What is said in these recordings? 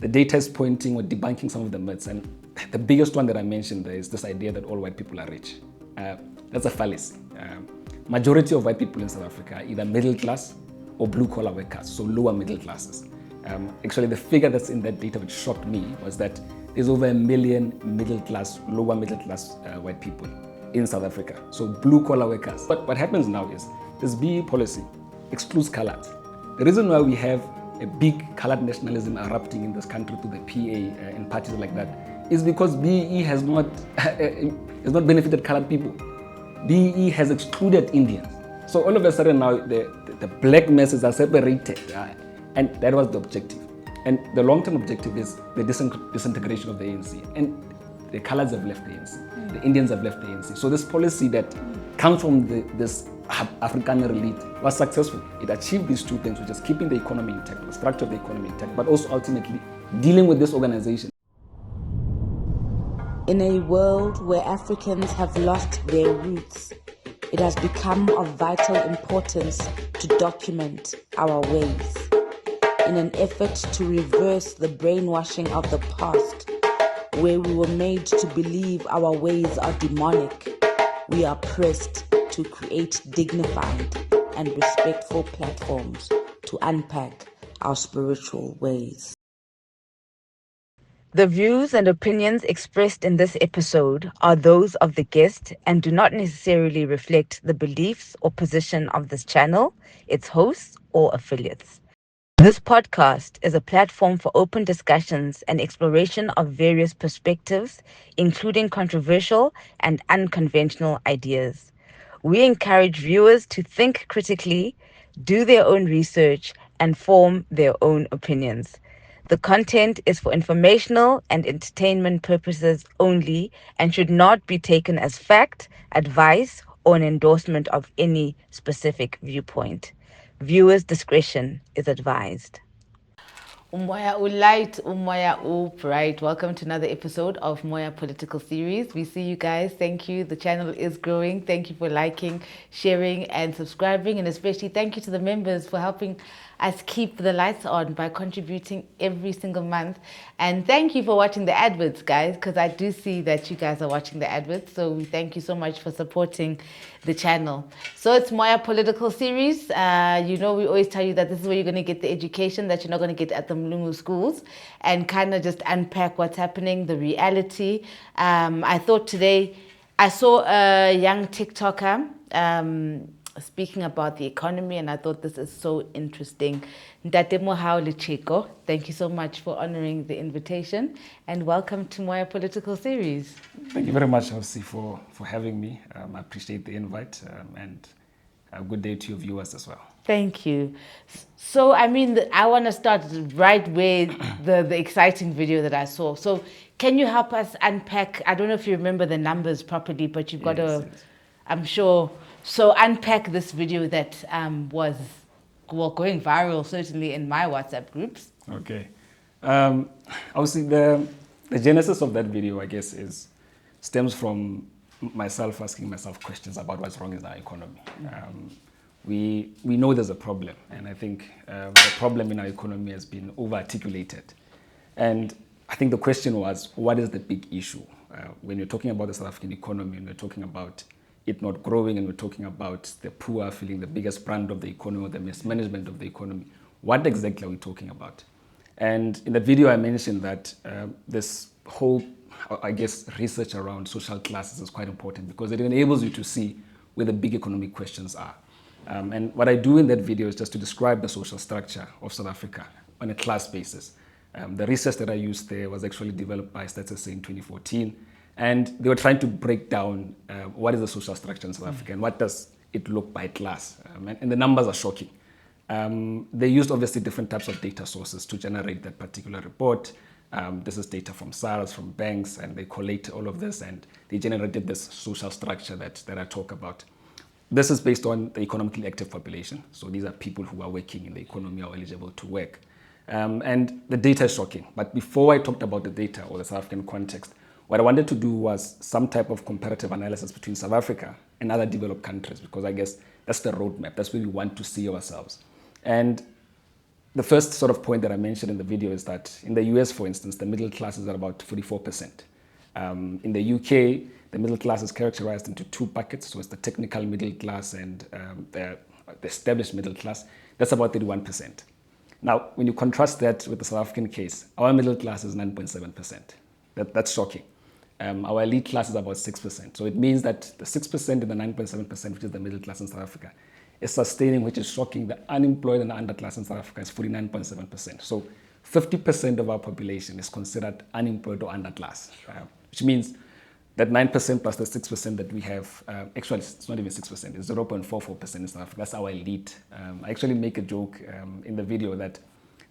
the data is pointing or debunking some of the myths. And the biggest one that I mentioned there is this idea that all white people are rich. That's a fallacy. Majority of white people in South Africa are either middle class or blue-collar workers, so lower middle classes. Actually, the figure that's in that data which shocked me was that there's over 1 million middle-class, lower middle-class white people in South Africa, so blue-collar workers. But what happens now is this BE policy excludes colors. The reason why we have a big colored nationalism erupting in this country through the PA and parties like that is because BE has not benefited colored people. BE has excluded Indians. So all of a sudden now the black masses are separated, and that was the objective. And the long-term objective is the disintegration of the ANC. And the colors have left the ANC, the Indians have left the ANC. So this policy that comes from this Afrikaner elite was successful. It achieved these two things, which is keeping the economy intact, the structure of the economy intact, but also ultimately dealing with this organization. In a world where Africans have lost their roots, it has become of vital importance to document our ways. In an effort to reverse the brainwashing of the past, where we were made to believe our ways are demonic, we are pressed to create dignified and respectful platforms to unpack our spiritual ways. The views and opinions expressed in this episode are those of the guest and do not necessarily reflect the beliefs or position of this channel, its hosts, or affiliates. This podcast is a platform for open discussions and exploration of various perspectives, including controversial and unconventional ideas. We encourage viewers to think critically, do their own research, and form their own opinions. The content is for informational and entertainment purposes only and should not be taken as fact, advice, or an endorsement of any specific viewpoint. Viewers' discretion is advised. MOYA Light, MOYA Bright. Welcome to another episode of MOYA Political Series. We see you guys. Thank you. The channel is growing. Thank you for liking, sharing, and subscribing. And especially thank you to the members for helping us keep the lights on by contributing every single month. And thank you for watching the adverts, guys, because I do see that you guys are watching the adverts. So we thank you so much for supporting the channel. So it's MOYA Political Series. We always tell you that this is where you're going to get the education that you're not going to get at the Mlungu schools, and kind of just unpack what's happening, the reality. I thought today I saw a young TikToker speaking about the economy, and I thought this is so interesting. Ntate MOHAU LECHEKO, thank you so much for honoring the invitation, and welcome to MOYA Political Series. Thank you very much, Elsie, for having me. I appreciate the invite, and a good day to your viewers as well. Thank you. So, I want to start right where the exciting video that I saw. So, can you help us unpack? I don't know if you remember the numbers properly, but you've got yes. I'm sure. So, unpack this video that was going viral, certainly in my WhatsApp groups. Okay. Obviously, the genesis of that video, I guess, stems from myself asking myself questions about what's wrong in our economy. We know there's a problem, and I think the problem in our economy has been over-articulated. And I think the question was, what is the big issue? When you're talking about the South African economy, and we're talking about it not growing, and we're talking about the poor feeling the biggest brand of the economy, or the mismanagement of the economy, what exactly are we talking about? And in the video, I mentioned that this whole, I guess, research around social classes is quite important because it enables you to see where the big economic questions are. And what I do in that video is just to describe the social structure of South Africa on a class basis. The research that I used there was actually developed by Stats in 2014. And they were trying to break down what is the social structure in South Africa and what does it look by class. And the numbers are shocking. They used obviously different types of data sources to generate that particular report. This is data from SARS, from banks, and they collate all of this and they generated this social structure that I talk about. This is based on the economically active population. So these are people who are working in the economy or eligible to work. And the data is shocking. But before I talked about the data or the South African context, what I wanted to do was some type of comparative analysis between South Africa and other developed countries, because I guess that's the roadmap. That's where we want to see ourselves. And the first sort of point that I mentioned in the video is that in the US, for instance, the middle class is at about 44%. In the UK, the middle class is characterized into two buckets. So it's the technical middle class and the established middle class. That's about 31%. Now, when you contrast that with the South African case, our middle class is 9.7%. That's shocking. Our elite class is about 6%. So it means that the 6% and the 9.7%, which is the middle class in South Africa, is sustaining, which is shocking. The unemployed and the underclass in South Africa is 49.7%. So 50% of our population is considered unemployed or underclass, which means that 9% plus the 6% that we have, actually it's not even 6%, it's 0.44% in South Africa. That's our elite. I actually make a joke in the video that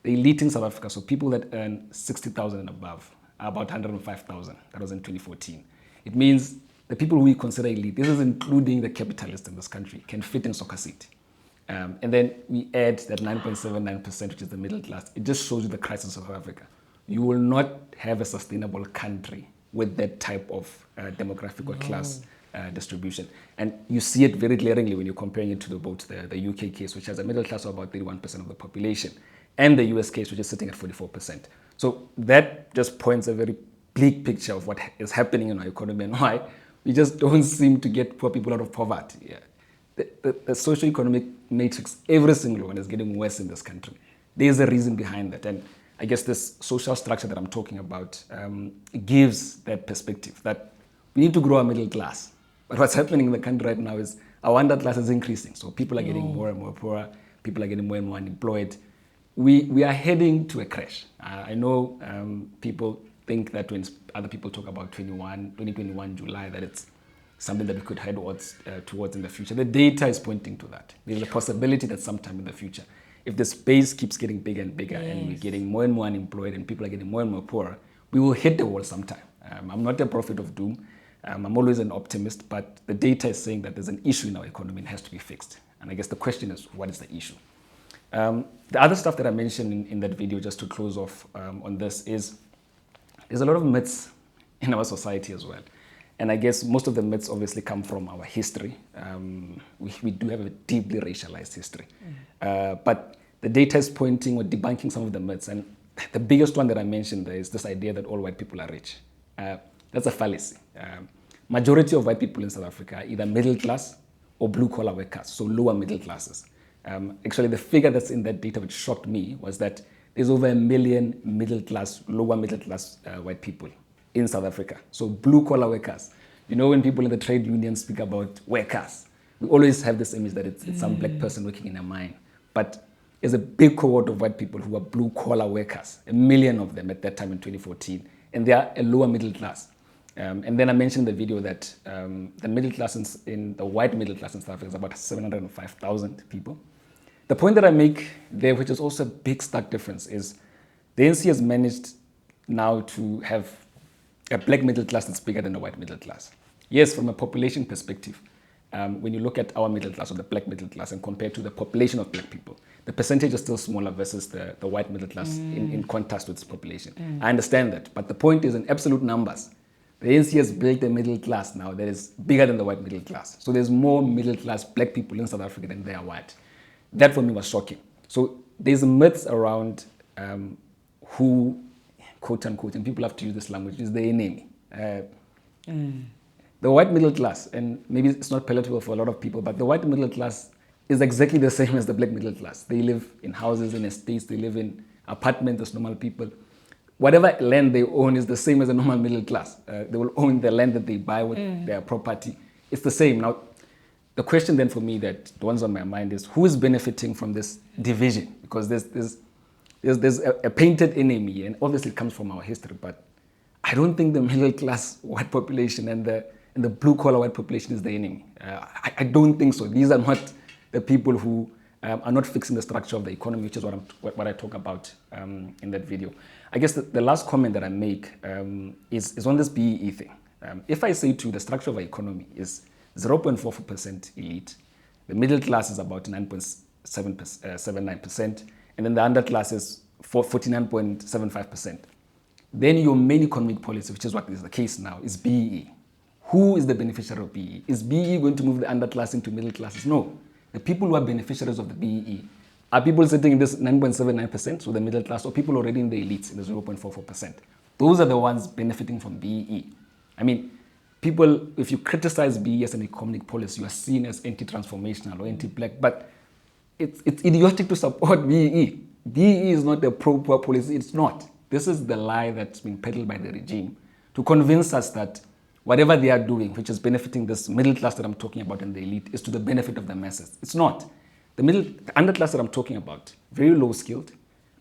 the elite in South Africa, so people that earn 60,000 and above, are about 105,000. That was in 2014. It means the people who we consider elite, this is including the capitalists in this country, can fit in Soccer City. And then we add that 9.79%, which is the middle class. It just shows you the crisis of South Africa. You will not have a sustainable country with that type of demographic or class distribution. And you see it very glaringly when you're comparing it to the UK case, which has a middle class of about 31% of the population, and the US case, which is sitting at 44%. So that just points a very bleak picture of what is happening in our economy and why we just don't seem to get poor people out of poverty. Yeah. The socio-economic matrix, every single one, is getting worse in this country. There's a reason behind that. And I guess this social structure that I'm talking about gives that perspective that we need to grow our middle class. But what's happening in the country right now is our underclass is increasing. So people are getting more and more poor. People are getting more and more unemployed. We are heading to a crash. I know people think that when other people talk about 2021 July, that it's something that we could head towards in the future. The data is pointing to that. There's a possibility that sometime in the future, if the space keeps getting bigger and bigger, and we're getting more and more unemployed and people are getting more and more poor, we will hit the wall sometime. I'm not a prophet of doom. I'm always an optimist, but the data is saying that there's an issue in our economy and it has to be fixed. And I guess the question is, what is the issue? The other stuff that I mentioned in that video, just to close off on this, is there's a lot of myths in our society as well. And I guess most of the myths obviously come from our history. We do have a deeply racialized history. But the data is pointing or debunking some of the myths. And the biggest one that I mentioned there is this idea that all white people are rich. That's a fallacy. Majority of white people in South Africa are either middle class or blue-collar workers, so lower middle classes. Actually, the figure that's in that data which shocked me was that there's over 1 million lower middle class white people in South Africa. So blue-collar workers. You know, when people in the trade unions speak about workers, we always have this image that it's some black person working in a mine. But there's a big cohort of white people who are blue-collar workers, 1 million of them at that time in 2014, and they are a lower middle class. And then I mentioned in the video that the middle class the white middle class in South Africa is about 705,000 people. The point that I make there, which is also a big stark difference, is the ANC has managed now to have a black middle class that's bigger than the white middle class. Yes, from a population perspective, when you look at our middle class or the black middle class and compare to the population of black people, the percentage is still smaller versus the white middle class in contrast with its population. I understand that, but the point is in absolute numbers, the ANC has built a middle class now that is bigger than the white middle class. So there's more middle class black people in South Africa than there are white. That for me was shocking. So there's myths around who, quote unquote, and people have to use this language, is the enemy. The white middle class, and maybe it's not palatable for a lot of people, but the white middle class is exactly the same as the black middle class. They live in houses, in estates, they live in apartments as normal people. Whatever land they own is the same as a normal middle class. They will own the land that they buy with their property. It's the same. Now, the question then for me that dawns on my mind is who is benefiting from this division? Because there's a painted enemy, and obviously it comes from our history, but I don't think the middle class white population and the blue collar white population is the enemy. I don't think so. These are not the people who are not fixing the structure of the economy, which is what I talk about in that video. I guess the last comment that I make is on this BEE thing. If I say to you the structure of our economy is 0.44% elite, the middle class is about 9.79%, and then the underclass is 49.75%. Then your main economic policy, which is what is the case now, is BEE. Who is the beneficiary of BEE? Is BEE going to move the underclass into middle classes? No. The people who are beneficiaries of the BEE Are people sitting in this 9.79%, so the middle class, or people already in the elites in the 0.44%? Those are the ones benefiting from BEE. I mean, people, if you criticize BEE as an economic policy, you are seen as anti-transformational or anti-black, but it's idiotic to support BEE. BEE is not a pro-poor policy. It's not. This is the lie that's been peddled by the regime to convince us that whatever they are doing, which is benefiting this middle class that I'm talking about and the elite, is to the benefit of the masses. It's not. The underclass that I'm talking about, very low skilled,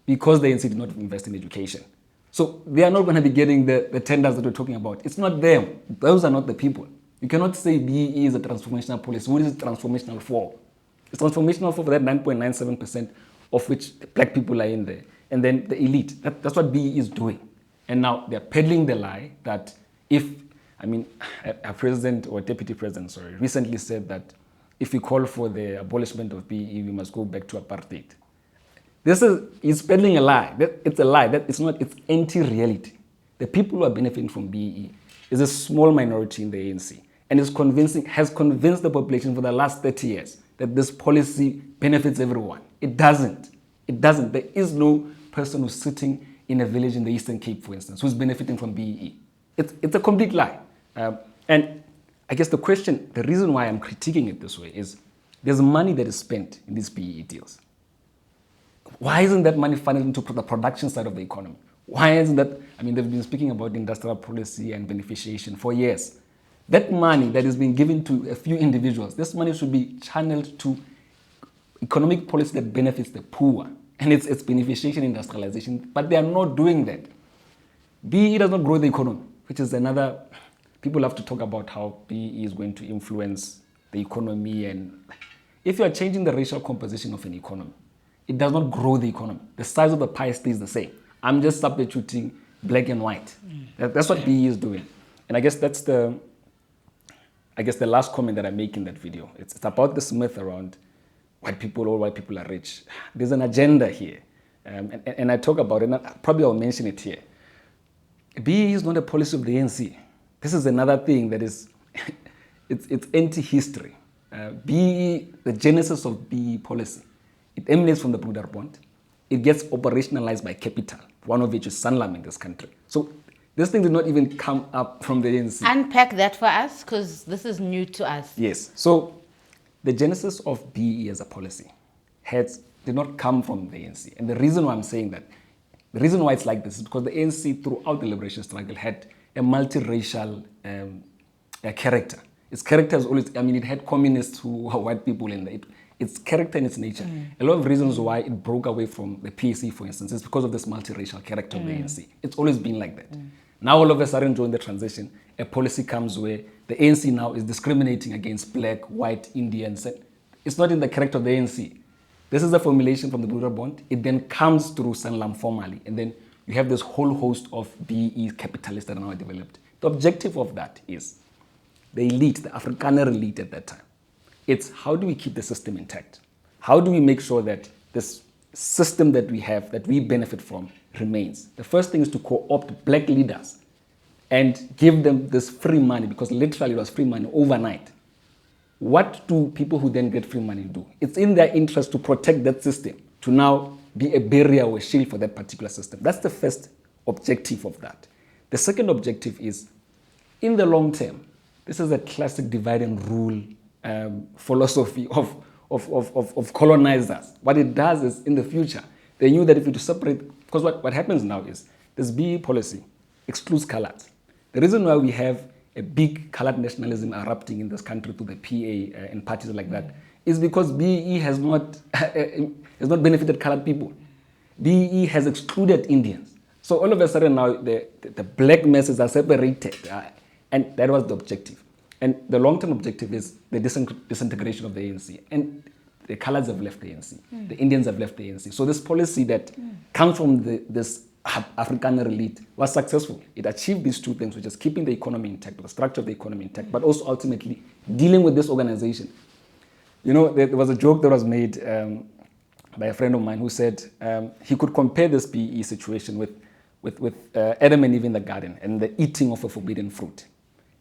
because the ANC did not invest in education. So they are not going to be getting the tenders that we're talking about. It's not them. Those are not the people. You cannot say BEE is a transformational policy. What is it transformational for? It's transformational for that 9.97% of which black people are in there. And then the elite. That's what BEE is doing. And now they're peddling the lie that a president or deputy president, recently said that if we call for the abolishment of BEE, we must go back to apartheid. He's peddling a lie. It's a lie. It's anti-reality. The people who are benefiting from BEE is a small minority in the ANC and has convinced the population for the last 30 years that this policy benefits everyone. It doesn't. It doesn't. There is no person who's sitting in a village in the Eastern Cape, for instance, who's benefiting from BEE. It's a complete lie. And I guess the reason why I'm critiquing it this way is there's money that is spent in these BEE deals. Why isn't that money funneled into the production side of the economy? Why isn't that? They've been speaking about industrial policy and beneficiation for years. That money that is being given to a few individuals, this money should be channeled to economic policy that benefits the poor. And it's beneficiation, industrialization, but they are not doing that. BEE does not grow the economy, which is another. People have to talk about how BEE is going to influence the economy. And if you are changing the racial composition of an economy, it does not grow the economy. The size of the pie stays the same. I'm just substituting black and white. That's what BEE is doing. And I guess that's the last comment that I make in that video. It's about this myth around white people are rich. There's an agenda here. And I talk about it, and probably I'll mention it here. BEE is not a policy of the ANC. This is another thing that is, it's anti-history. BEE, the genesis of BEE policy, it emanates from the Broederbond. It gets operationalized by capital, one of which is Sanlam in this country. So this thing did not even come up from the ANC. Unpack that for us, because this is new to us. Yes. So the genesis of BEE as a policy did not come from the ANC. And the reason why I'm saying that, the reason why it's like this is because the ANC throughout the liberation struggle had a multiracial character. Its character has always, it had communists who were white people in there. Its character and its nature. A lot of reasons why it broke away from the PAC, for instance, is because of this multiracial character of the ANC. It's always been like that. Now all of a sudden during the transition, a policy comes where the ANC now is discriminating against black, white, Indians. It's not in the character of the ANC. This is a formulation from the Broederbond. It then comes through Sanlam formally, and then you have this whole host of BEE capitalists that are now developed. The objective of that is the elite, the Afrikaner elite at that time. It's how do we keep the system intact? How do we make sure that this system that we have, that we benefit from, remains? The first thing is to co-opt black leaders and give them this free money, because literally it was free money overnight. What do people who then get free money do? It's in their interest to protect that system, to now be a barrier or a shield for that particular system. That's the first objective of that. The second objective is, in the long term, this is a classic divide and rule philosophy of colonizers. What it does is, in the future, they knew that if you separate, because what happens now is, this BEE policy excludes colors. The reason why we have a big colored nationalism erupting in this country through the PA and parties like that is because BEE has not benefited colored people. BEE has excluded Indians. So all of a sudden now the black masses are separated, and that was the objective. And the long-term objective is the disintegration of the ANC. And the colors have left the ANC. The Indians have left the ANC. So this policy that comes from this Afrikaner elite was successful. It achieved these two things, which is keeping the economy intact, the structure of the economy intact, but also ultimately dealing with this organization. There was a joke that was made by a friend of mine who said he could compare this BEE situation with Adam and Eve in the garden and the eating of a forbidden fruit.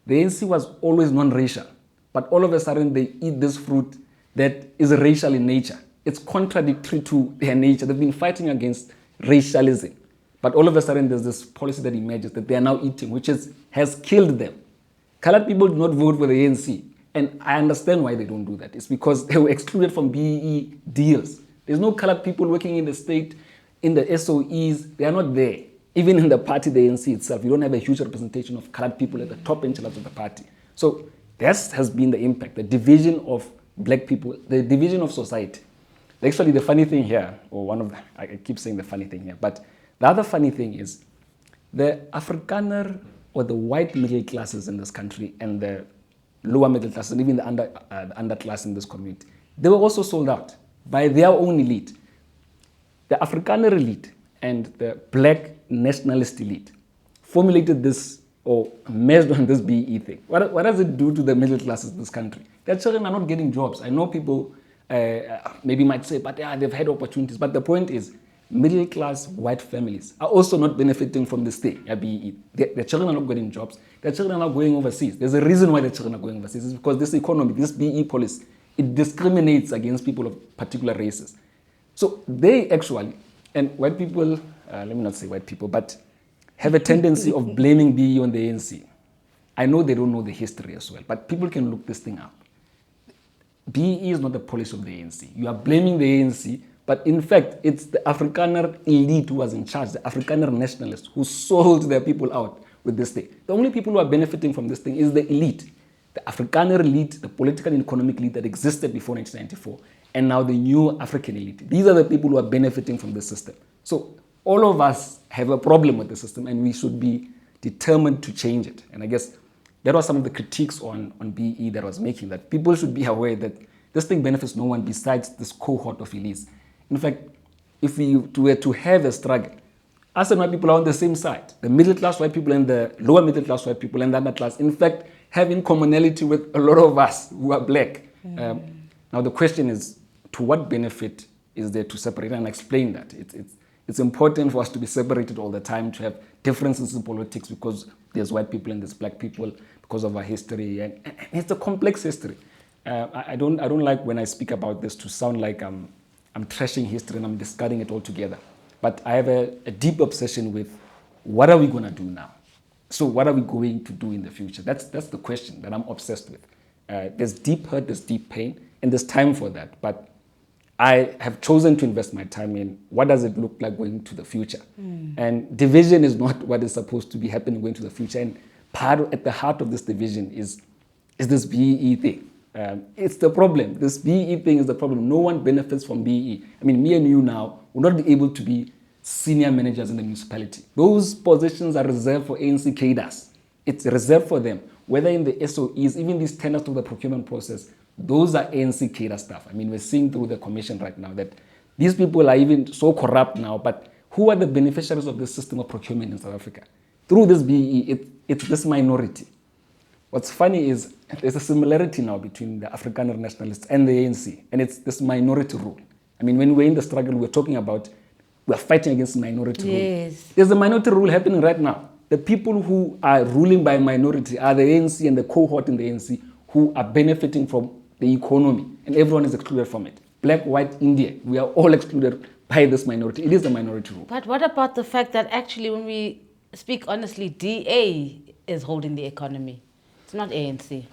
The ANC was always non-racial, but all of a sudden they eat this fruit that is racial in nature. It's contradictory to their nature. They've been fighting against racialism. But all of a sudden, there's this policy that emerges that they are now eating, which has killed them. Colored people do not vote for the ANC. And I understand why they don't do that. It's because they were excluded from BEE deals. There's no colored people working in the state, in the SOEs. They are not there. Even in the party, the ANC itself, you don't have a huge representation of colored people at the top echelons of the party. So that has been the impact, the division of black people, the division of society. Actually, the funny thing here, I keep saying the funny thing here, but the other funny thing is the Afrikaner or the white middle classes in this country and the lower middle classes and even the underclass in this community, they were also sold out by their own elite. The Afrikaner elite and the black nationalist elite formulated this or measured on this BE thing. What does it do to the middle classes in this country? Their children are not getting jobs. I know people maybe might say, but yeah, they've had opportunities. But the point is, middle class white families are also not benefiting from this thing, BE. Their children are not getting jobs. Their children are not going overseas. There's a reason why their children are going overseas. It's because this economy, this BE policy, it discriminates against people of particular races. So they actually, and white people, let me not say white people, but have a tendency of blaming BE on the ANC. I know they don't know the history as well, but people can look this thing up. BE is not the policy of the ANC. You are blaming the ANC, but in fact, it's the Afrikaner elite who was in charge, the Afrikaner nationalists who sold their people out with this thing. The only people who are benefiting from this thing is the elite, the Afrikaner elite, the political and economic elite that existed before 1994, and now the new African elite. These are the people who are benefiting from this system. So all of us have a problem with the system, and we should be determined to change it. And I guess that was some of the critiques on BE that I was making, that people should be aware that this thing benefits no one besides this cohort of elites. In fact, if we were to have a struggle, us and white people are on the same side. The middle class white people and the lower middle class white people and the upper class, in fact, have in commonality with a lot of us who are black. Now the question is, to what benefit is there to separate and explain that? It's important for us to be separated all the time, to have differences in politics because there's white people and there's black people because of our history, and it's a complex history. I don't like when I speak about this to sound like I'm trashing history and I'm discarding it altogether. But I have a deep obsession with what are we going to do now? So what are we going to do in the future? That's the question that I'm obsessed with. There's deep hurt, there's deep pain, and there's time for that. But I have chosen to invest my time in what does it look like going to the future. And division is not what is supposed to be happening going to the future. And at the heart of this division is this BE thing. It's the problem. This BE thing is the problem. No one benefits from BE. I mean, me and you now will not be able to be senior managers in the municipality. Those positions are reserved for ANC cadres. It's reserved for them. Whether in the SOEs, even these tenants of the procurement process, those are ANC cadre staff. I mean, we're seeing through the commission right now that these people are even so corrupt now, but who are the beneficiaries of this system of procurement in South Africa? Through this BE, it's this minority. What's funny is there's a similarity now between the Afrikaner nationalists and the ANC, and it's this minority rule. I mean, when we're in the struggle, we're fighting against minority rule. There's a minority rule happening right now. The people who are ruling by minority are the ANC and the cohort in the ANC who are benefiting from the economy, and everyone is excluded from it. Black, white, Indian, we are all excluded by this minority. It is a minority rule. But what about the fact that actually, when we speak honestly, DA is holding the economy? It's not ANC.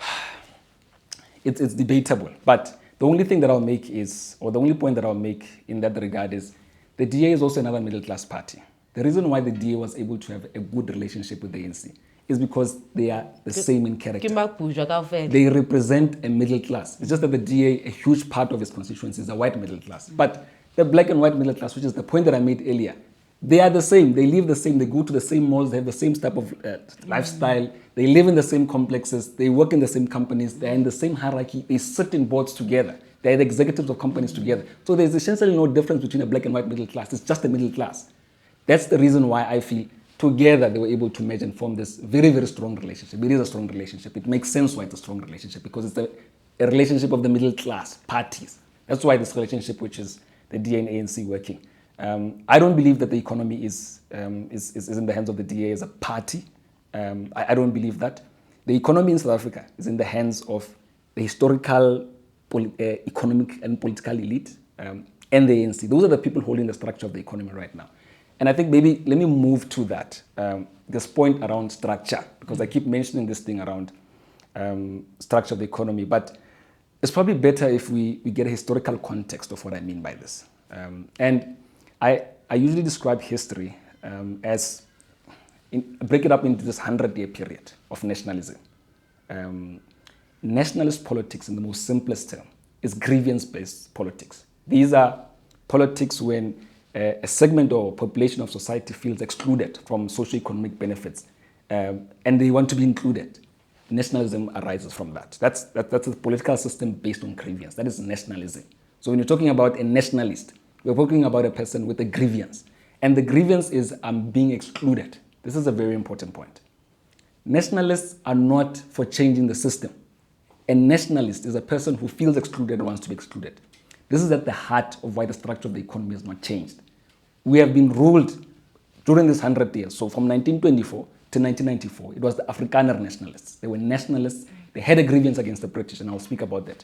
It's debatable, but the only thing that I'll make is, or the only point that I'll make in that regard is, the DA is also another middle class party. The reason why the DA was able to have a good relationship with the ANC is because they are the same in character. They represent a middle class. It's just that the DA, a huge part of its constituency is a white middle class. But the black and white middle class, which is the point that I made earlier, they are the same. They live the same. They go to the same malls. They have the same type of lifestyle. They live in the same complexes. They work in the same companies. They're in the same hierarchy. They sit in boards together. They're the executives of companies together. So there's essentially no difference between a black and white middle class. It's just a middle class. That's the reason why I feel together they were able to merge and form this very, very strong relationship. It is a strong relationship. It makes sense why it's a strong relationship, because it's a relationship of the middle class parties. That's why this relationship, which is the DA and ANC working. I don't believe that the economy is in the hands of the DA as a party. I don't believe that. The economy in South Africa is in the hands of the historical economic and political elite, and the ANC. Those are the people holding the structure of the economy right now. And I think maybe let me move to that, this point around structure, because I keep mentioning this thing around structure of the economy, but it's probably better if we get a historical context of what I mean by this. And I usually describe history as, break it up into this 100-year period of nationalism. Nationalist politics, in the most simplest term, is grievance-based politics. These are politics when a segment or population of society feels excluded from socio-economic benefits, and they want to be included. Nationalism arises from that. That's a political system based on grievance. That is nationalism. So when you're talking about a nationalist, we're talking about a person with a grievance. And the grievance is, I'm being excluded. This is a very important point. Nationalists are not for changing the system. A nationalist is a person who feels excluded and wants to be excluded. This is at the heart of why the structure of the economy has not changed. We have been ruled during this 100 years. So from 1924 to 1994, it was the Afrikaner nationalists. They were nationalists. They had a grievance against the British, and I'll speak about that.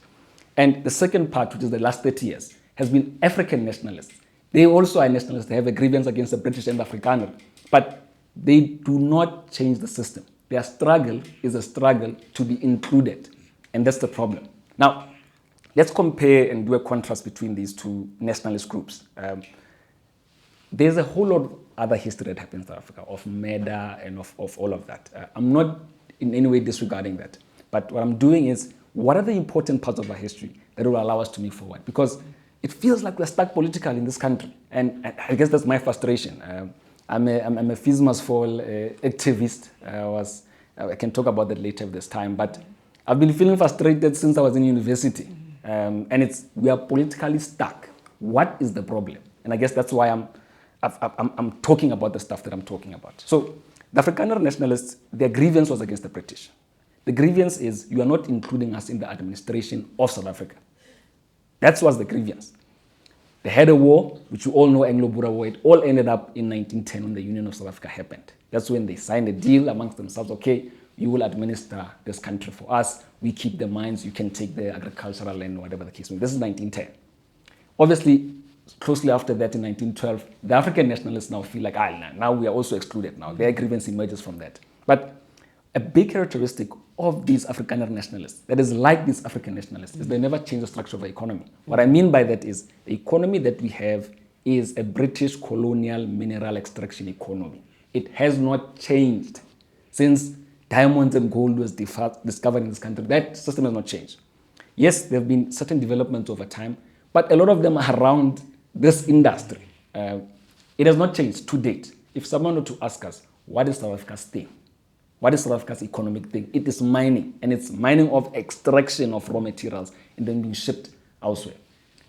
And the second part, which is the last 30 years, has been African nationalists. They also are nationalists. They have a grievance against the British and the Afrikaner. But they do not change the system. Their struggle is a struggle to be included. And that's the problem. Now, let's compare and do a contrast between these two nationalist groups. There's a whole lot of other history that happens in South Africa, of murder and of all of that. I'm not in any way disregarding that. But what I'm doing is, what are the important parts of our history that will allow us to move forward? Because it feels like we're stuck politically in this country. And I guess that's my frustration. I'm a FISMAS activist. I can talk about that later if there's time. But I've been feeling frustrated since I was in university. And we are politically stuck. What is the problem? And I guess that's why I'm talking about the stuff that I'm talking about. So the Afrikaner nationalists, their grievance was against the British. The grievance is, you are not including us in the administration of South Africa. That was the grievance. They had a war, which you all know, Anglo-Boer War. It all ended up in 1910 when the Union of South Africa happened. That's when they signed a deal amongst themselves. Okay, you will administer this country for us. We keep the mines. You can take the agricultural land, whatever the case may be. This is 1910. Obviously, closely after that in 1912, the African nationalists now feel like, now we are also excluded now. Their grievance emerges from that. But a big characteristic of these Afrikaner nationalists, that is like these African nationalists, is they never change the structure of the economy. What I mean by that is, the economy that we have is a British colonial mineral extraction economy. It has not changed since diamonds and gold was discovered in this country. That system has not changed. Yes, there have been certain developments over time, but a lot of them are around this industry. It has not changed to date. If someone were to ask us, what is South Africa's thing? What is South Africa's economic thing? It is mining, and it's mining of extraction of raw materials and then being shipped elsewhere.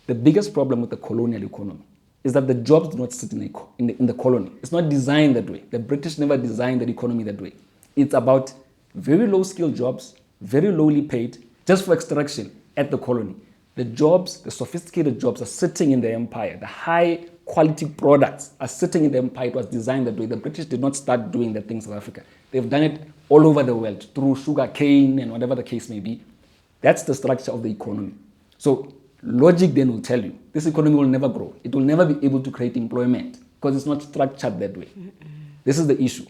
The biggest problem with the colonial economy is that the jobs do not sit in the colony. It's not designed that way. The British never designed the economy that way. It's about very low-skilled jobs, very lowly paid, just for extraction at the colony. The jobs, the sophisticated jobs are sitting in the empire. The high-quality products are sitting in the empire. It was designed that way. The British did not start doing that thing in South Africa. They've done it all over the world through sugar cane and whatever the case may be. That's the structure of the economy. So logic then will tell you this economy will never grow. It will never be able to create employment because it's not structured that way. This is the issue.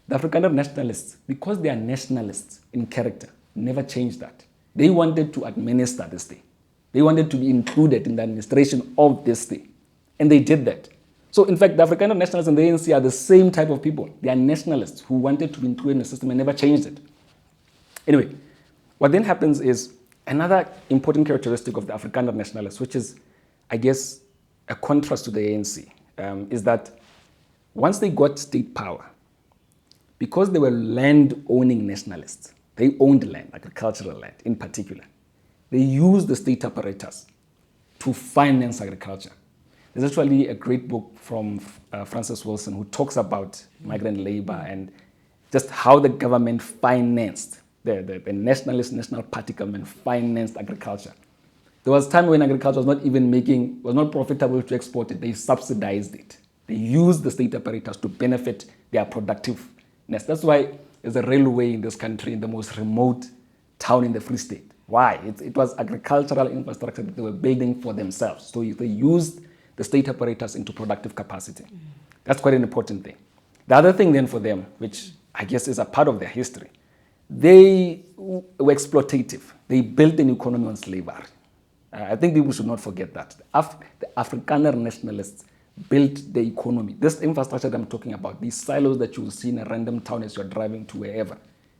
The Afrikaner nationalists, because they are nationalists in character, never changed that. They wanted to administer this thing. They wanted to be included in the administration of this thing. And they did that. So, in fact, the Afrikaner nationalists and the ANC are the same type of people. They are nationalists who wanted to be included in the system and never changed it. Anyway, what then happens is another important characteristic of the Afrikaner nationalists, which is, I guess, a contrast to the ANC, is that once they got state power, because they were land-owning nationalists, they owned land, agricultural land in particular, they used the state apparatus to finance agriculture. There's actually a great book from Francis Wilson who talks about migrant labor and just how the government financed, the nationalist National Party government financed agriculture. There was a time when agriculture was not profitable to export it. They subsidized it. They used the state apparatus to benefit their productiveness. That's why there's a railway in this country in the most remote town in the Free State. Why? It was agricultural infrastructure that they were building for themselves. So they used the state apparatus into productive capacity. That's quite an important thing. The other thing then for them, which I guess is a part of their history, they were exploitative. They built an economy on slavery. I think people should not forget that. The Afrikaner nationalists built the economy. This infrastructure that I'm talking about, these silos that you will see in a random town as you're driving to wherever,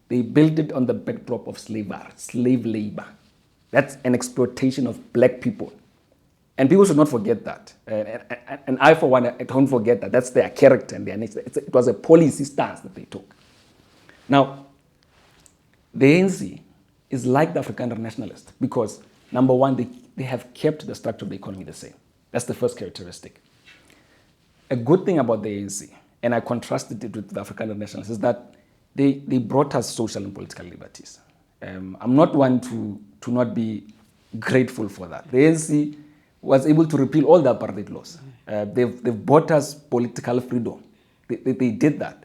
they built it on the backdrop of slavery, slave labor. That's an exploitation of black people. And people should not forget that. And I, for one, I don't forget that. That's their character and their nature. It was a policy stance that they took. Now, the ANC is like the Afrikaner nationalists because, number one, they have kept the structure of the economy the same. That's the first characteristic. A good thing about the ANC, and I contrasted it with the Afrikaner nationalists, is that they brought us social and political liberties. I'm not one to not be grateful for that. The ANC was able to repeal all the apartheid laws. They've brought us political freedom. They did that.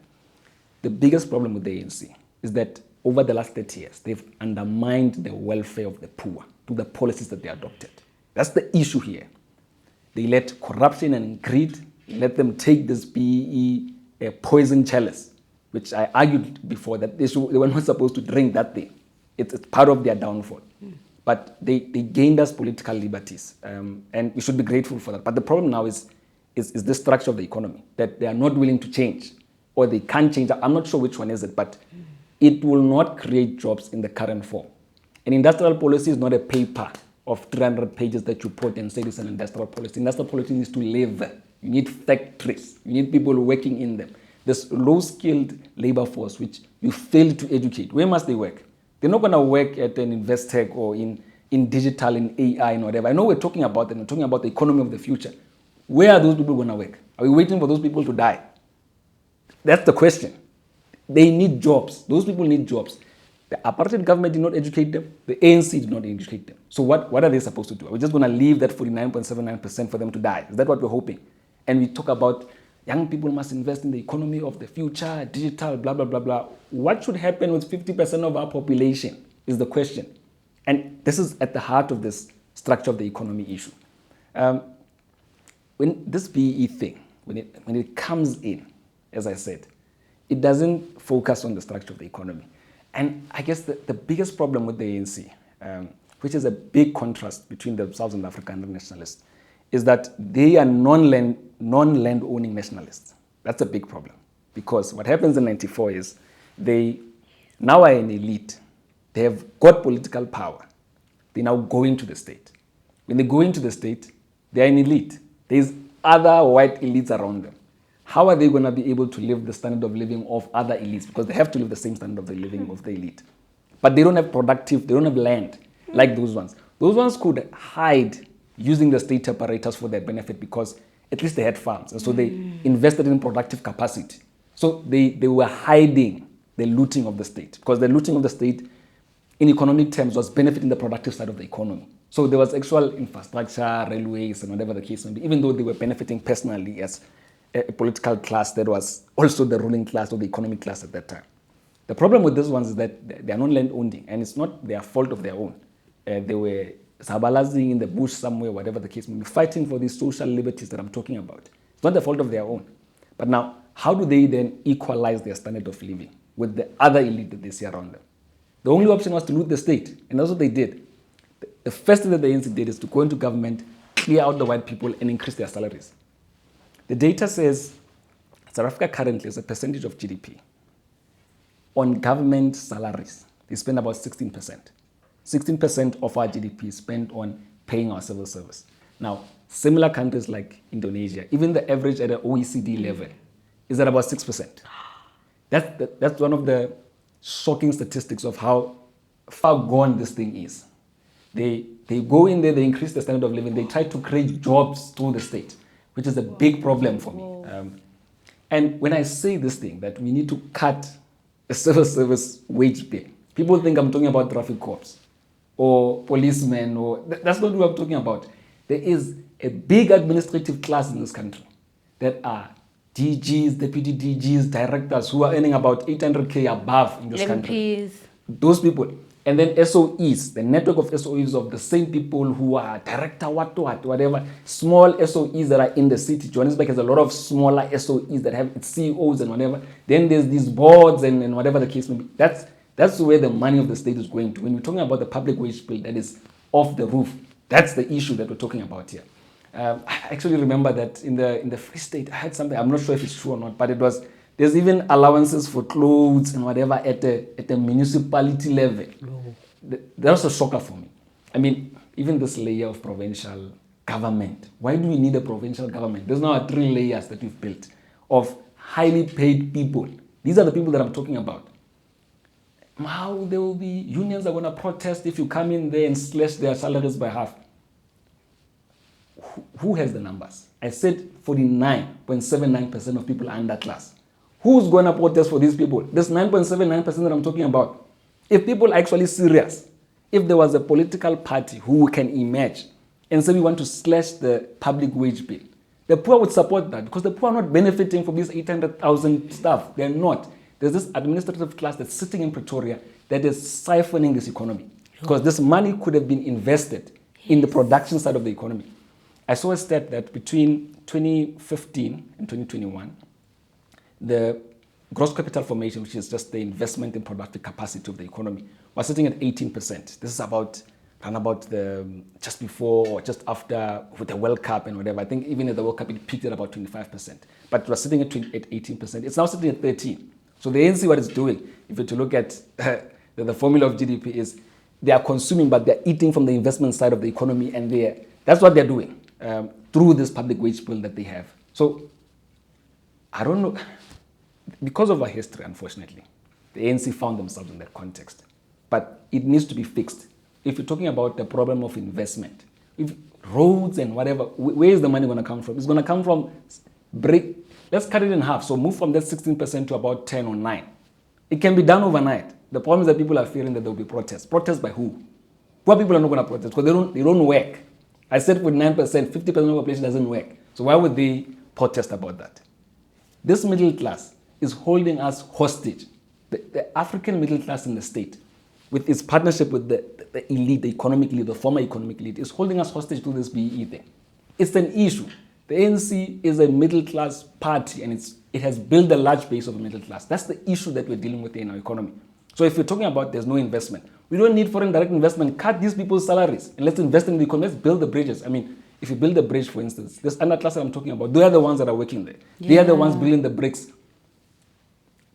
The biggest problem with the ANC is that over the last 30 years, they've undermined the welfare of the poor through the policies that they adopted. That's the issue here. They let corruption and greed, let them take this PE poison chalice, which I argued before that they were not supposed to drink that thing. It's part of their downfall. But they gained us political liberties, and we should be grateful for that. But the problem now is the structure of the economy, that they are not willing to change, or they can't change. I'm not sure which one is it, but it will not create jobs in the current form. An industrial policy is not a paper of 300 pages that you put and say it's an industrial policy. Industrial policy needs to live. You need factories. You need people working in them. This low-skilled labor force, which you fail to educate, where must they work? They're not going to work at an Investec or in digital, in AI and whatever. I know we're talking about them. We're talking about the economy of the future. Where are those people going to work? Are we waiting for those people to die? That's the question. They need jobs. Those people need jobs. The apartheid government did not educate them. The ANC did not educate them. So what are they supposed to do? Are we just going to leave that 49.79% for them to die? Is that what we're hoping? And we talk about young people must invest in the economy of the future, digital, blah, blah, blah, blah. What should happen with 50% of our population is the question. And this is at the heart of this structure of the economy issue. When this BE thing, when it comes in, as I said, it doesn't focus on the structure of the economy. And I guess the biggest problem with the ANC, which is a big contrast between themselves and the Afrikaner nationalists, is that they are non-land owning nationalists. That's a big problem. Because what happens in 94 is they now are an elite. They have got political power. They now go into the state. When they go into the state, they are an elite. There's other white elites around them. How are they going to be able to live the standard of living of other elites? Because they have to live the same standard of the living of the elite. But they don't have they don't have land like those ones. Those ones could hide using the state apparatus for their benefit because at least they had farms. And so they invested in productive capacity. So they were hiding the looting of the state because the looting of the state in economic terms was benefiting the productive side of the economy. So there was actual infrastructure, railways, and whatever the case may be, even though they were benefiting personally as a political class that was also the ruling class or the economic class at that time. The problem with these ones is that they are not land owning, and it's not their fault of their own. They were sabalazing in the bush somewhere, whatever the case may be, fighting for these social liberties that I'm talking about. It's not the fault of their own. But now, how do they then equalize their standard of living with the other elite that they see around them? The only option was to loot the state, and that's what they did. The first thing that the ANC did is to go into government, clear out the white people, and increase their salaries. The data says South Africa currently is a percentage of GDP. On government salaries, they spend about 16%. 16% of our GDP is spent on paying our civil service. Now, similar countries like Indonesia, even the average at an OECD level is at about 6%. That's one of the shocking statistics of how far gone this thing is. They go in there, they increase the standard of living, they try to create jobs through the state, which is a big problem for me. And when I say this thing, that we need to cut the civil service wage bill, people think I'm talking about traffic cops or policemen, or that's not what I'm talking about. There is a big administrative class in this country that are DGs, deputy DGs, directors who are earning about 800K above in this country. MPs. Those people. And then SOEs, the network of SOEs of the same people who are director, whatever, small SOEs that are in the city. Johannesburg has a lot of smaller SOEs that have its CEOs and whatever. Then there's these boards and whatever the case may be. That's where the money of the state is going to. When we're talking about the public wage bill that is off the roof, that's the issue that we're talking about here. I actually remember that in the Free State, I had something, I'm not sure if it's true or not, but there's even allowances for clothes and whatever at the municipality level. That was a shocker for me. I mean, even this layer of provincial government, why do we need a provincial government? There's now 3 layers that we've built of highly paid people. These are the people that I'm talking about. How there will be unions are going to protest if you come in there and slash their salaries by half. Who has the numbers? I said 49.79% of people are in that class. Who's going to protest for these people? This 9.79% that I'm talking about. If people are actually serious, if there was a political party who can emerge and say we want to slash the public wage bill, the poor would support that because the poor are not benefiting from this 800,000 stuff. They're not. There's this administrative class that's sitting in Pretoria that is siphoning this economy because this money could have been invested in the production side of the economy. I saw a stat that between 2015 and 2021, the gross capital formation, which is just the investment in productive capacity of the economy, was sitting at 18%. This is about the just before or just after with the World Cup and whatever. I think even at the World Cup it peaked at about 25%, but it was sitting at 18%. It's now sitting at 13%. So the ANC, what it's doing, if you to look at the formula of GDP, is they are consuming, but they're eating from the investment side of the economy, and that's what they're doing through this public wage bill that they have. So I don't know. Because of our history, unfortunately, the ANC found themselves in that context. But it needs to be fixed. If you're talking about the problem of investment, if roads and whatever, where is the money going to come from? It's going to come from let's cut it in half. So move from that 16% to about 10 or 9. It can be done overnight. The problem is that people are fearing that there will be protests. Protests by who? Poor people are not going to protest because they don't work. I said with 9%, 50% of the population doesn't work. So why would they protest about that? This middle class is holding us hostage. The African middle class in the state, with its partnership with the elite, the economic elite, the former economic elite, is holding us hostage to this BEE thing. It's an issue. The ANC is a middle class party and it has built a large base of a middle class. That's the issue that we're dealing with in our economy. So if you're talking about there's no investment, we don't need foreign direct investment. Cut these people's salaries and let's invest in the economy. Let's build the bridges. I mean, if you build a bridge, for instance, this underclass that I'm talking about, they are the ones that are working there. Yeah. They are the ones building the bricks.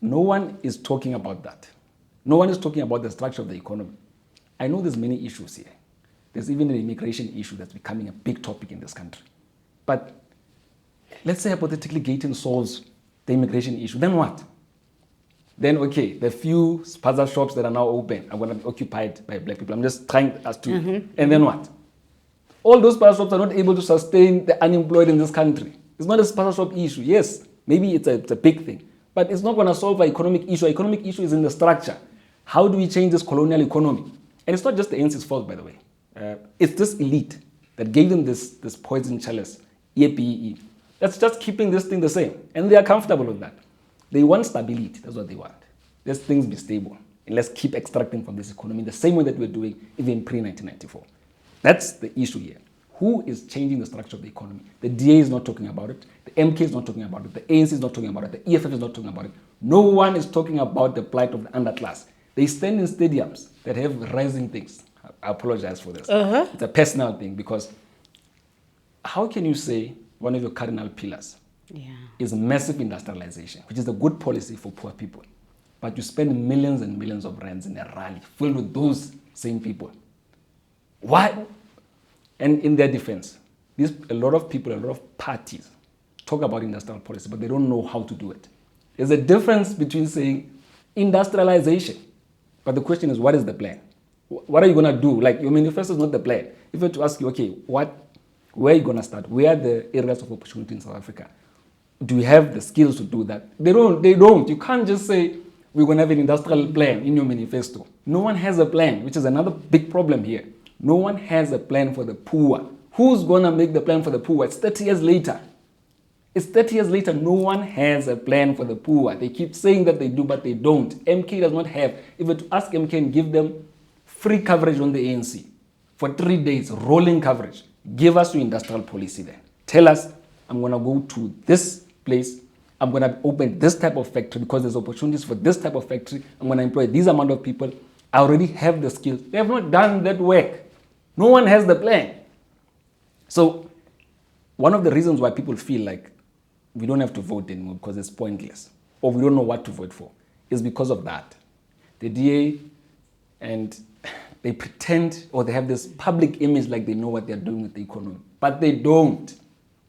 No one is talking about that. No one is talking about the structure of the economy. I know there's many issues here. There's even an immigration issue that's becoming a big topic in this country. But let's say hypothetically Gayton solves the immigration issue. Then what? Then, okay, the few spaza shops that are now open are going to be occupied by black people. I'm just trying us to. Mm-hmm. And then what? All those spaza shops are not able to sustain the unemployed in this country. It's not a spaza shop issue. Yes, maybe it's a big thing. But it's not going to solve an economic issue. An economic issue is in the structure. How do we change this colonial economy? And it's not just the ANC's fault, by the way. It's this elite that gave them this poison chalice, EPE. That's just keeping this thing the same. And they are comfortable with that. They want stability. That's what they want. Let things be stable. And let's keep extracting from this economy the same way that we're doing even pre-1994. That's the issue here. Who is changing the structure of the economy? The DA is not talking about it. The MK is not talking about it. The ANC is not talking about it. The EFF is not talking about it. No one is talking about the plight of the underclass. They stand in stadiums that have rising things. I apologize for this. Uh-huh. It's a personal thing because how can you say one of your cardinal pillars is massive industrialization, which is a good policy for poor people, but you spend millions and millions of rands in a rally filled with those same people? Why? And in their defense, a lot of people, a lot of parties talk about industrial policy, but they don't know how to do it. There's a difference between saying industrialization, but the question is, what is the plan? What are you going to do? Like, your manifesto is not the plan. If I were to ask you, okay, where are you going to start? Where are the areas of opportunity in South Africa? Do you have the skills to do that? They don't. You can't just say, we're going to have an industrial plan in your manifesto. No one has a plan, which is another big problem here. No one has a plan for the poor. Who's going to make the plan for the poor? It's 30 years later. It's 30 years later. No one has a plan for the poor. They keep saying that they do, but they don't. MK does not have. If you were to ask MK and give them free coverage on the ANC for 3 days, rolling coverage. Give us your industrial policy then. Tell us, I'm going to go to this place. I'm going to open this type of factory because there's opportunities for this type of factory. I'm going to employ this amount of people. I already have the skills. They have not done that work. No one has the plan. So one of the reasons why people feel like we don't have to vote anymore because it's pointless or we don't know what to vote for is because of that. The DA, and they pretend or they have this public image like they know what they're doing with the economy, but they don't.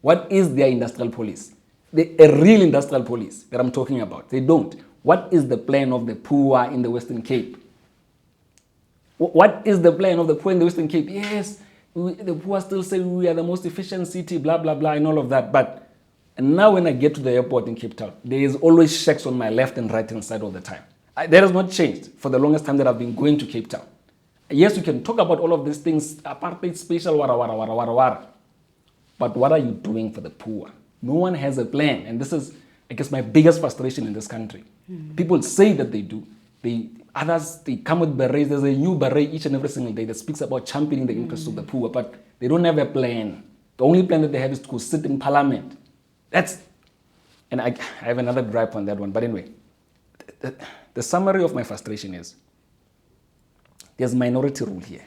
What is their industrial policy? A real industrial police that I'm talking about. They don't. What is the plan of the poor in the Western Cape? What is the plan of the poor in the Western Cape? Yes, the poor still say we are the most efficient city, blah, blah, blah, and all of that. But now when I get to the airport in Cape Town, there is always shacks on my left and right hand side all the time. That has not changed for the longest time that I've been going to Cape Town. Yes, you can talk about all of these things, apartheid, spatial, wara, wara, wara, wara, wara. But what are you doing for the poor? No one has a plan. And this is, I guess, my biggest frustration in this country. People say that they do. Others, they come with berets. There's a new beret each and every single day that speaks about championing the interests of the poor, but they don't have a plan. The only plan that they have is to go sit in parliament. And I have another gripe on that one. But anyway, the summary of my frustration is there's minority rule here.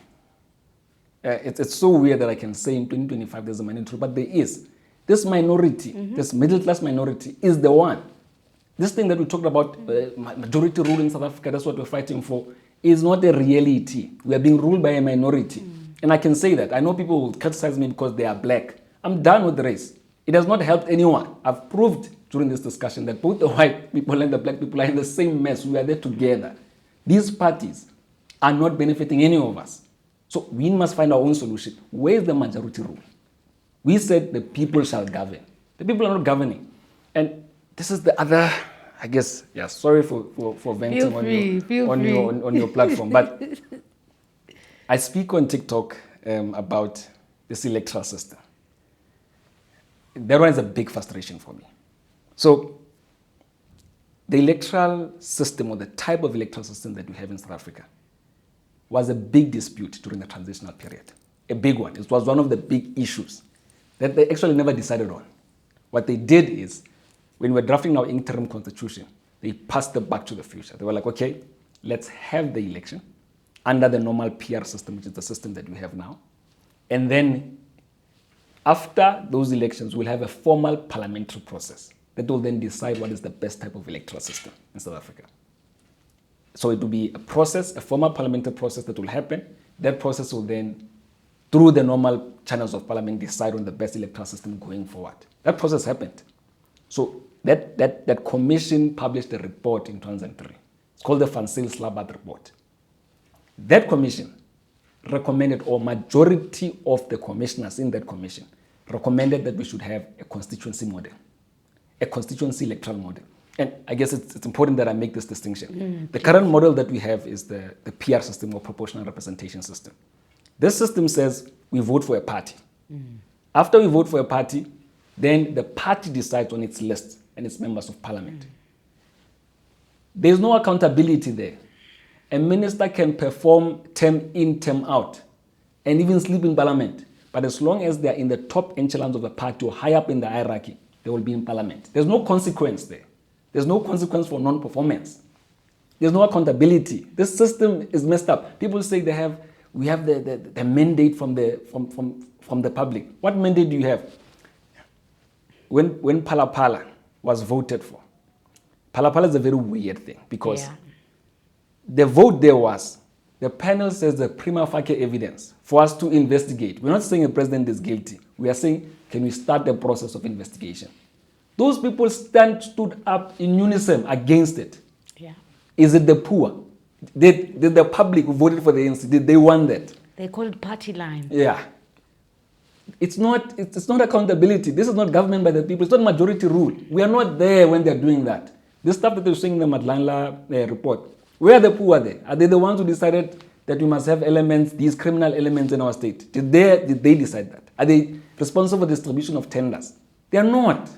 It's so weird that I can say in 2025 there's a minority rule, but there is. This minority, this middle class minority is the one. This thing that we talked about, majority rule in South Africa, that's what we're fighting for, is not a reality. We are being ruled by a minority. And I can say that. I know people will criticize me because they are black. I'm done with the race. It has not helped anyone. I've proved during this discussion that both the white people and the black people are in the same mess. We are there together. These parties are not benefiting any of us. So we must find our own solution. Where is the majority rule? We said the people shall govern. The people are not governing. And this is the other, I guess, yeah, sorry for venting on your platform. But I speak on TikTok about this electoral system. That one is a big frustration for me. So the electoral system or the type of electoral system that we have in South Africa was a big dispute during the transitional period. A big one. It was one of the big issues that they actually never decided on. What they did is, when we're drafting our interim constitution, they passed the back to the future. They were like, okay, let's have the election under the normal PR system, which is the system that we have now. And then after those elections, we'll have a formal parliamentary process that will then decide what is the best type of electoral system in South Africa. So it will be a process, a formal parliamentary process that will happen. That process will then, through the normal channels of parliament, decide on the best electoral system going forward. That process happened. So that commission published a report in 2003. It's called the Van Zyl-Slabbert report. That commission recommended, or majority of the commissioners in that commission recommended, that we should have a constituency model, a constituency electoral model. And I guess it's important that I make this distinction. The current model that we have is the PR system, or proportional representation system. This system says we vote for a party. After we vote for a party, then the party decides on its list and its members of parliament. There's no accountability there. A minister can perform term in, term out, and even sleep in parliament. But as long as they're in the top echelons of the party or high up in the hierarchy, they will be in parliament. There's no consequence there. There's no consequence for non-performance. There's no accountability. This system is messed up. People say we have the mandate from the public. What mandate do you have? When Phala was voted for, Phala is a very weird thing, because the vote there was, the panel says the prima facie evidence for us to investigate. We're not saying the president is guilty. We are saying, can we start the process of investigation? Those people stood up in unison against it. Yeah. Is it the poor? Did the public who voted for the ANC, did they want that? They call it party line. Yeah. It's not accountability. This is not government by the people. It's not majority rule. We are not there when they're doing that. This stuff that they're saying in the Madlanla report, where are the poor there? Are they the ones who decided that we must have elements, these criminal elements in our state? Did they decide that? Are they responsible for distribution of tenders? They are not.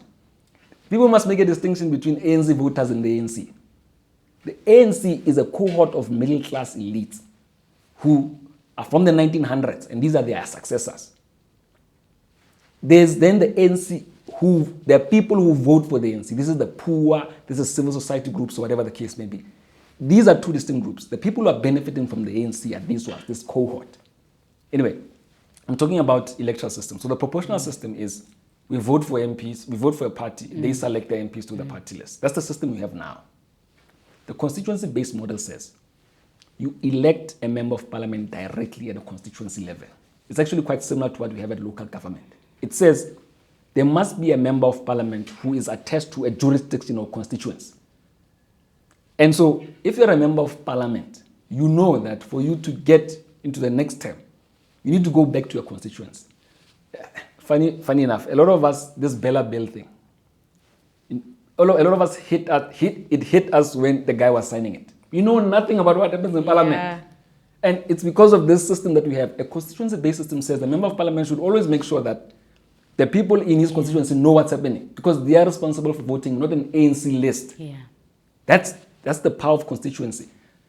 People must make a distinction between ANC voters and the ANC. The ANC is a cohort of middle-class elites who are from the 1900s, and these are their successors. There's then the ANC, there are people who vote for the ANC. This is the poor, this is civil society groups, or whatever the case may be. These are two distinct groups. The people who are benefiting from the ANC are these ones, this cohort. Anyway, I'm talking about electoral system. So the proportional system is we vote for MPs, we vote for a party, they select the MPs to the party list. That's the system we have now. The constituency-based model says you elect a member of parliament directly at the constituency level. It's actually quite similar to what we have at local government. It says there must be a member of parliament who is attached to a jurisdiction or constituency. And so if you're a member of parliament, you know that for you to get into the next term, you need to go back to your constituency. Funny enough, a lot of us, this Bella Bill thing, a lot of us hit us when the guy was signing it. You know nothing about what happens in parliament. And it's because of this system that we have. A constituency-based system says the member of parliament should always make sure that the people in his constituency know what's happening because they are responsible for voting, not an ANC list. Yeah. That's the power of constituency.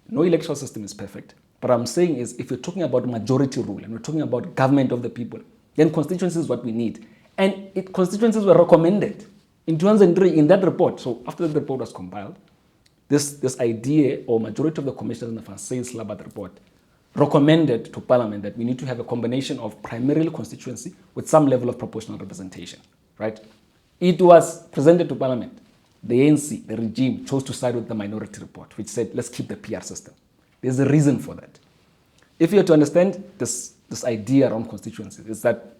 No electoral system is perfect. But I'm saying is if you're talking about majority rule and we're talking about government of the people, then constituency is what we need. And constituencies were recommended in 2003 in that report. So after the report was compiled, this idea or majority of the commissioners in the Francis Labat report recommended to Parliament that we need to have a combination of primarily constituency with some level of proportional representation, right? It was presented to Parliament. The ANC, the regime, chose to side with the minority report, which said, let's keep the PR system. There's a reason for that. If you're to understand this idea around constituencies, is that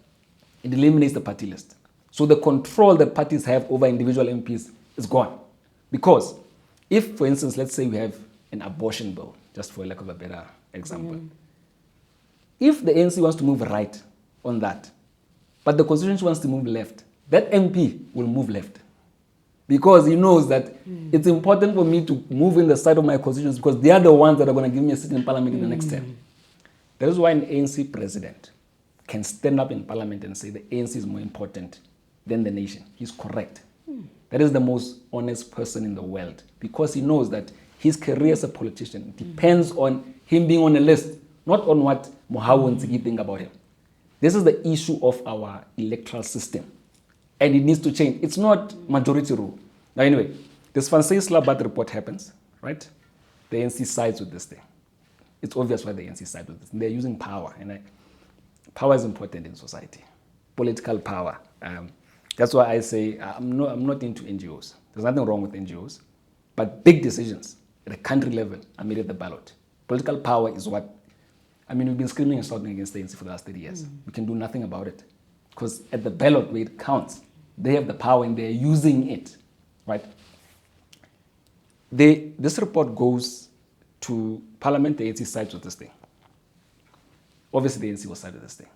it eliminates the party list. So the control that parties have over individual MPs is gone. Because if, for instance, let's say we have an abortion bill, just for lack of a better example. If the ANC wants to move right on that, but the constituency wants to move left, that MP will move left. Because he knows that it's important for me to move in the side of my constituency because they are the ones that are going to give me a seat in parliament in the next term. That is why an ANC president can stand up in parliament and say the ANC is more important than the nation. He's correct. That is the most honest person in the world because he knows that his career as a politician depends on him being on a list, not on what MOHAU and Tsiki think about him. This is the issue of our electoral system. And it needs to change. It's not majority rule. Now anyway, this Francis Labat report happens, right? The ANC sides with this thing. It's obvious why the ANC sides with this. They're using power. And power is important in society. Political power. That's why I say I'm not into NGOs. There's nothing wrong with NGOs. But big decisions at a country level are made at the ballot. Political power is what, we've been screaming and shouting against the ANC for the last 30 years. We can do nothing about it. Because at the ballot where it counts, they have the power and they're using it, right? This report goes to Parliament, the ANC sides with this thing. Obviously, the ANC will side with this thing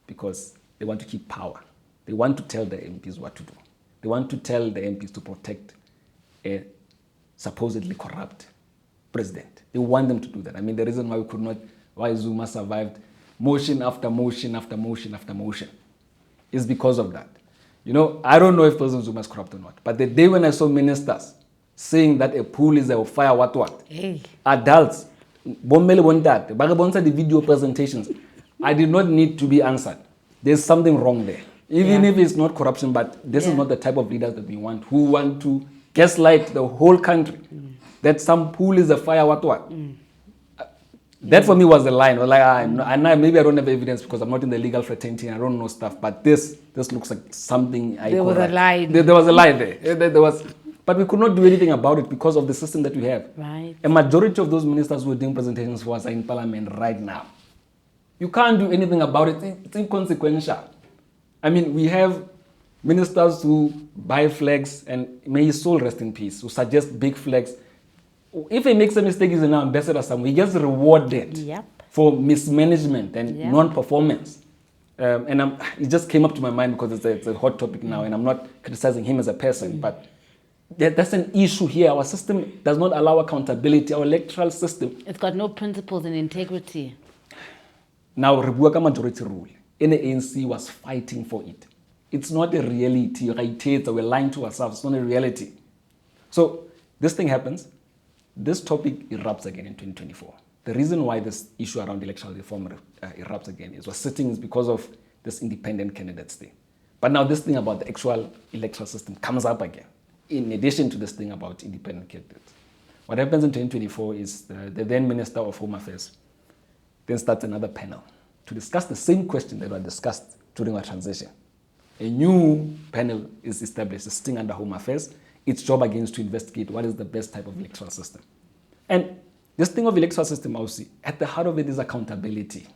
because they want to keep power. They want to tell the MPs what to do. They want to tell the MPs to protect a supposedly corrupt president. They want them to do that. The reason why Zuma survived motion after motion after motion after motion is because of that. I don't know if President Zuma is corrupt or not, but the day when I saw ministers saying that a pool is a fire, adults, the video presentations, I did not need to be answered. There's something wrong there. Even if it's not corruption, but this is not the type of leaders that we want, who want to gaslight the whole country, that some pool is a fire, That for me was the line. Maybe I don't have evidence because I'm not in the legal fraternity and I don't know stuff. But this looks like something. There was a lie. There was a lie there. But we could not do anything about it because of the system that we have. Right. A majority of those ministers who are doing presentations for us are in parliament right now. You can't do anything about it. It's inconsequential. We have ministers who buy flags and may his soul rest in peace, who suggest big flags. If he makes a mistake, he's an ambassador somewhere. He gets rewarded for mismanagement and non-performance. It just came up to my mind because it's a hot topic now, and I'm not criticizing him as a person, but that's an issue here. Our system does not allow accountability. Our electoral system. It's got no principles and integrity. Now, Rebuaka majority rule. ANC was fighting for it. It's not a reality. We're lying to ourselves. It's not a reality. So this thing happens. this topic erupts again in 2024. The reason why this issue around electoral reform erupts again is because of this independent candidates thing. But now this thing about the actual electoral system comes up again, in addition to this thing about independent candidates. What happens in 2024 is the then Minister of Home Affairs then starts another panel to discuss the same question that was discussed during our transition. A new panel is established, sitting under Home Affairs. Its job again is to investigate what is the best type of electoral system. And this thing of electoral system, also, at the heart of it is accountability.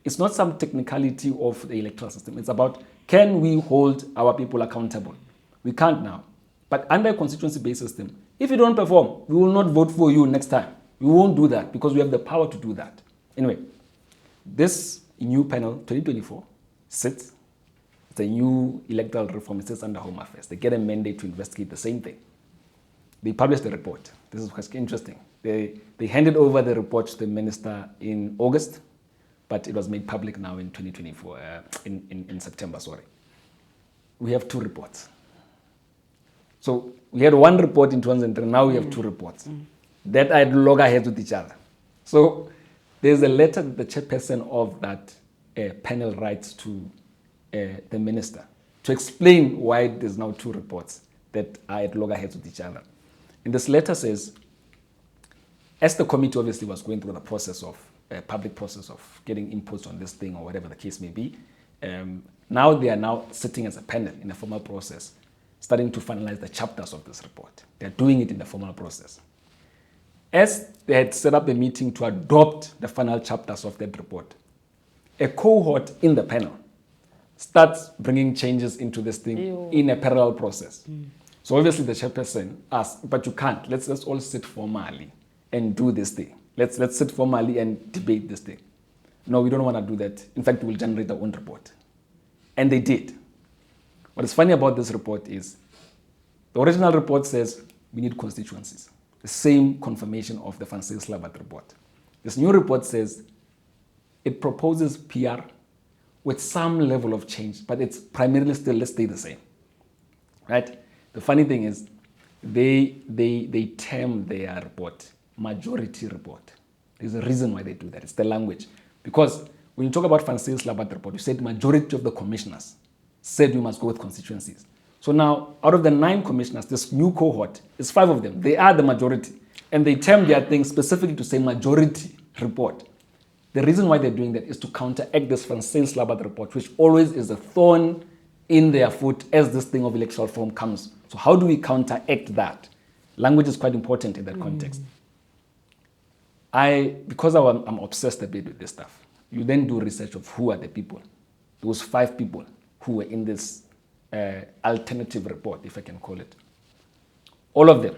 It's not some technicality of the electoral system. It's about, can we hold our people accountable? We can't now. But under a constituency-based system, if you don't perform, we will not vote for you next time. We won't do that because we have the power to do that. Anyway, this new panel, 2024, sits. It's a new electoral reform. It sits under Home Affairs. They get a mandate to investigate the same thing. They published the report. This is quite interesting. They handed over the report to the minister in August, but it was made public now in 2024, in September, sorry. We have 2 reports. So we had 1 report in 2003, now we have 2 reports that are at loggerheads with each other. So there's a letter that the chairperson of that panel writes to the minister to explain why there's now 2 reports that are at loggerheads with each other. And this letter says, as the committee obviously was going through the process of, public process of getting inputs on this thing or whatever the case may be, now they are now sitting as a panel in a formal process, starting to finalize the chapters of this report. They're doing it in the formal process. As they had set up a meeting to adopt the final chapters of that report, a cohort in the panel starts bringing changes into this thing in a parallel process. So obviously the chairperson asked, but you can't. Let's all sit formally and do this thing. Let's sit formally and debate this thing. No, we don't want to do that. In fact, we'll generate our own report. And they did. What is funny about this report is the original report says we need constituencies. The same confirmation of the Francis Labat report. This new report says it proposes PR with some level of change, but it's primarily still, let's stay the same. Right? The funny thing is they term their report majority report. There's a reason why they do that. It's the language. Because when you talk about Francis Labat report, you said majority of the commissioners said we must go with constituencies. So now, out of the 9 commissioners, this new cohort, is 5 of them. They are the majority. And they term their thing specifically to say majority report. The reason why they're doing that is to counteract this Francis Labat report, which always is a thorn in their foot as this thing of electoral reform comes. So how do we counteract that? Language is quite important in that context. Because I'm obsessed a bit with this stuff, you then do research of who are the people, those 5 people who were in this alternative report, if I can call it. All of them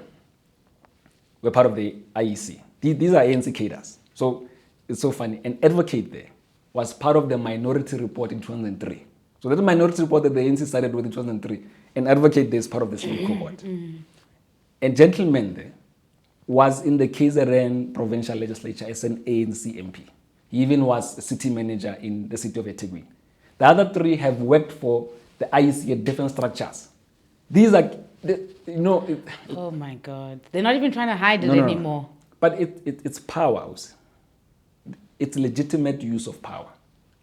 were part of the IEC. These are ANC cadres. So it's so funny. An advocate there was part of the minority report in 2003. So that's the minority report that the ANC sided with in 2003. An advocate there is part of the same cohort. A gentleman there was in the KZN provincial legislature as an ANC MP. He even was a city manager in the city of eThekwini. The other 3 have worked for the IEC at different structures. These are, oh my God. They're not even trying to hide it anymore. But it's power. It's legitimate use of power.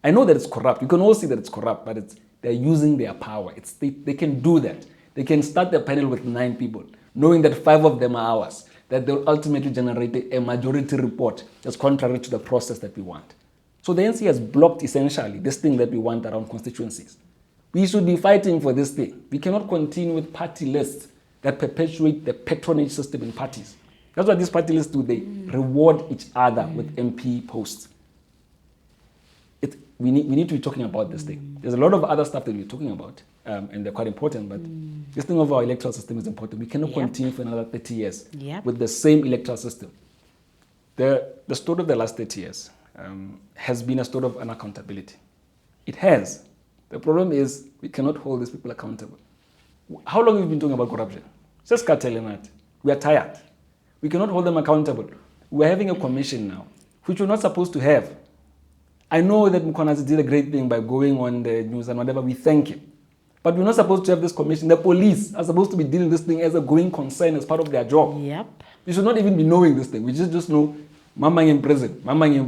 I know that it's corrupt. You can all see that it's corrupt, but they're using their power. They can do that. They can start the panel with 9 people, knowing that 5 of them are ours, that they'll ultimately generate a majority report that's contrary to the process that we want. So the ANC has blocked essentially this thing that we want around constituencies. We should be fighting for this thing. We cannot continue with party lists that perpetuate the patronage system in parties. That's what these party lists do. They reward each other with MP posts. We need to be talking about this thing. There's a lot of other stuff that we're talking about, and they're quite important, but this thing of our electoral system is important. We cannot continue for another 30 years with the same electoral system. The story of the last 30 years has been a story of unaccountability. It has. The problem is we cannot hold these people accountable. How long have we been talking about corruption? Just telling that. We are tired. We cannot hold them accountable. We're having a commission now, which we're not supposed to have. I know that Mkonazi did a great thing by going on the news and whatever. We thank him. But we're not supposed to have this commission. The police are supposed to be dealing with this thing as a going concern, as part of their job. Yep. We should not even be knowing this thing. We just know Mamang in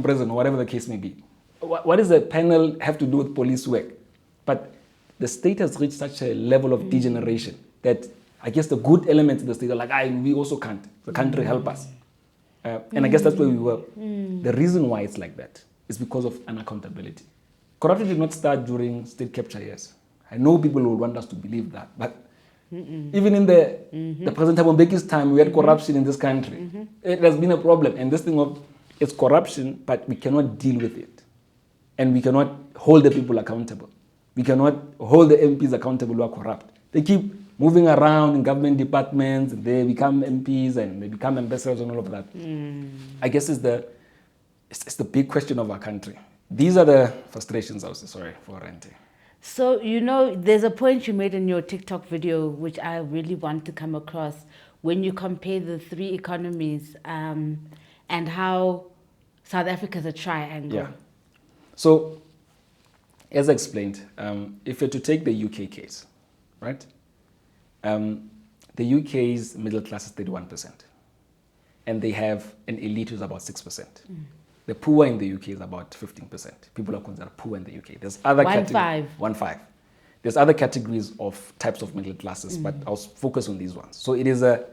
prison, or whatever the case may be. What does a panel have to do with police work? But the state has reached such a level of degeneration that I guess the good elements of the state are like, we also can't. The country help us. And I guess that's where we were. The reason why it's like that is because of unaccountability. Corruption did not start during state capture years. I know people would want us to believe that, but even in the President Thabo Mbeki's time, we had corruption in this country. It has been a problem. And this thing of it's corruption, but we cannot deal with it. And we cannot hold the people accountable. We cannot hold the MPs accountable who are corrupt. They keep moving around in government departments, and they become MPs and they become ambassadors and all of that. I guess it's the big question of our country. These are the frustrations, I was sorry for ranting. So, there's a point you made in your TikTok video, which I really want to come across, when you compare the three economies and how South Africa is a triangle. Yeah. So, as I explained, if you're to take the UK case, right? The UK's middle class is 31%. And they have an elite who's about 6%. The poor in the UK is about 15%. People are considered poor in the UK. There's other categories. 1.5. There's other categories of types of middle classes, but I'll focus on these ones. So the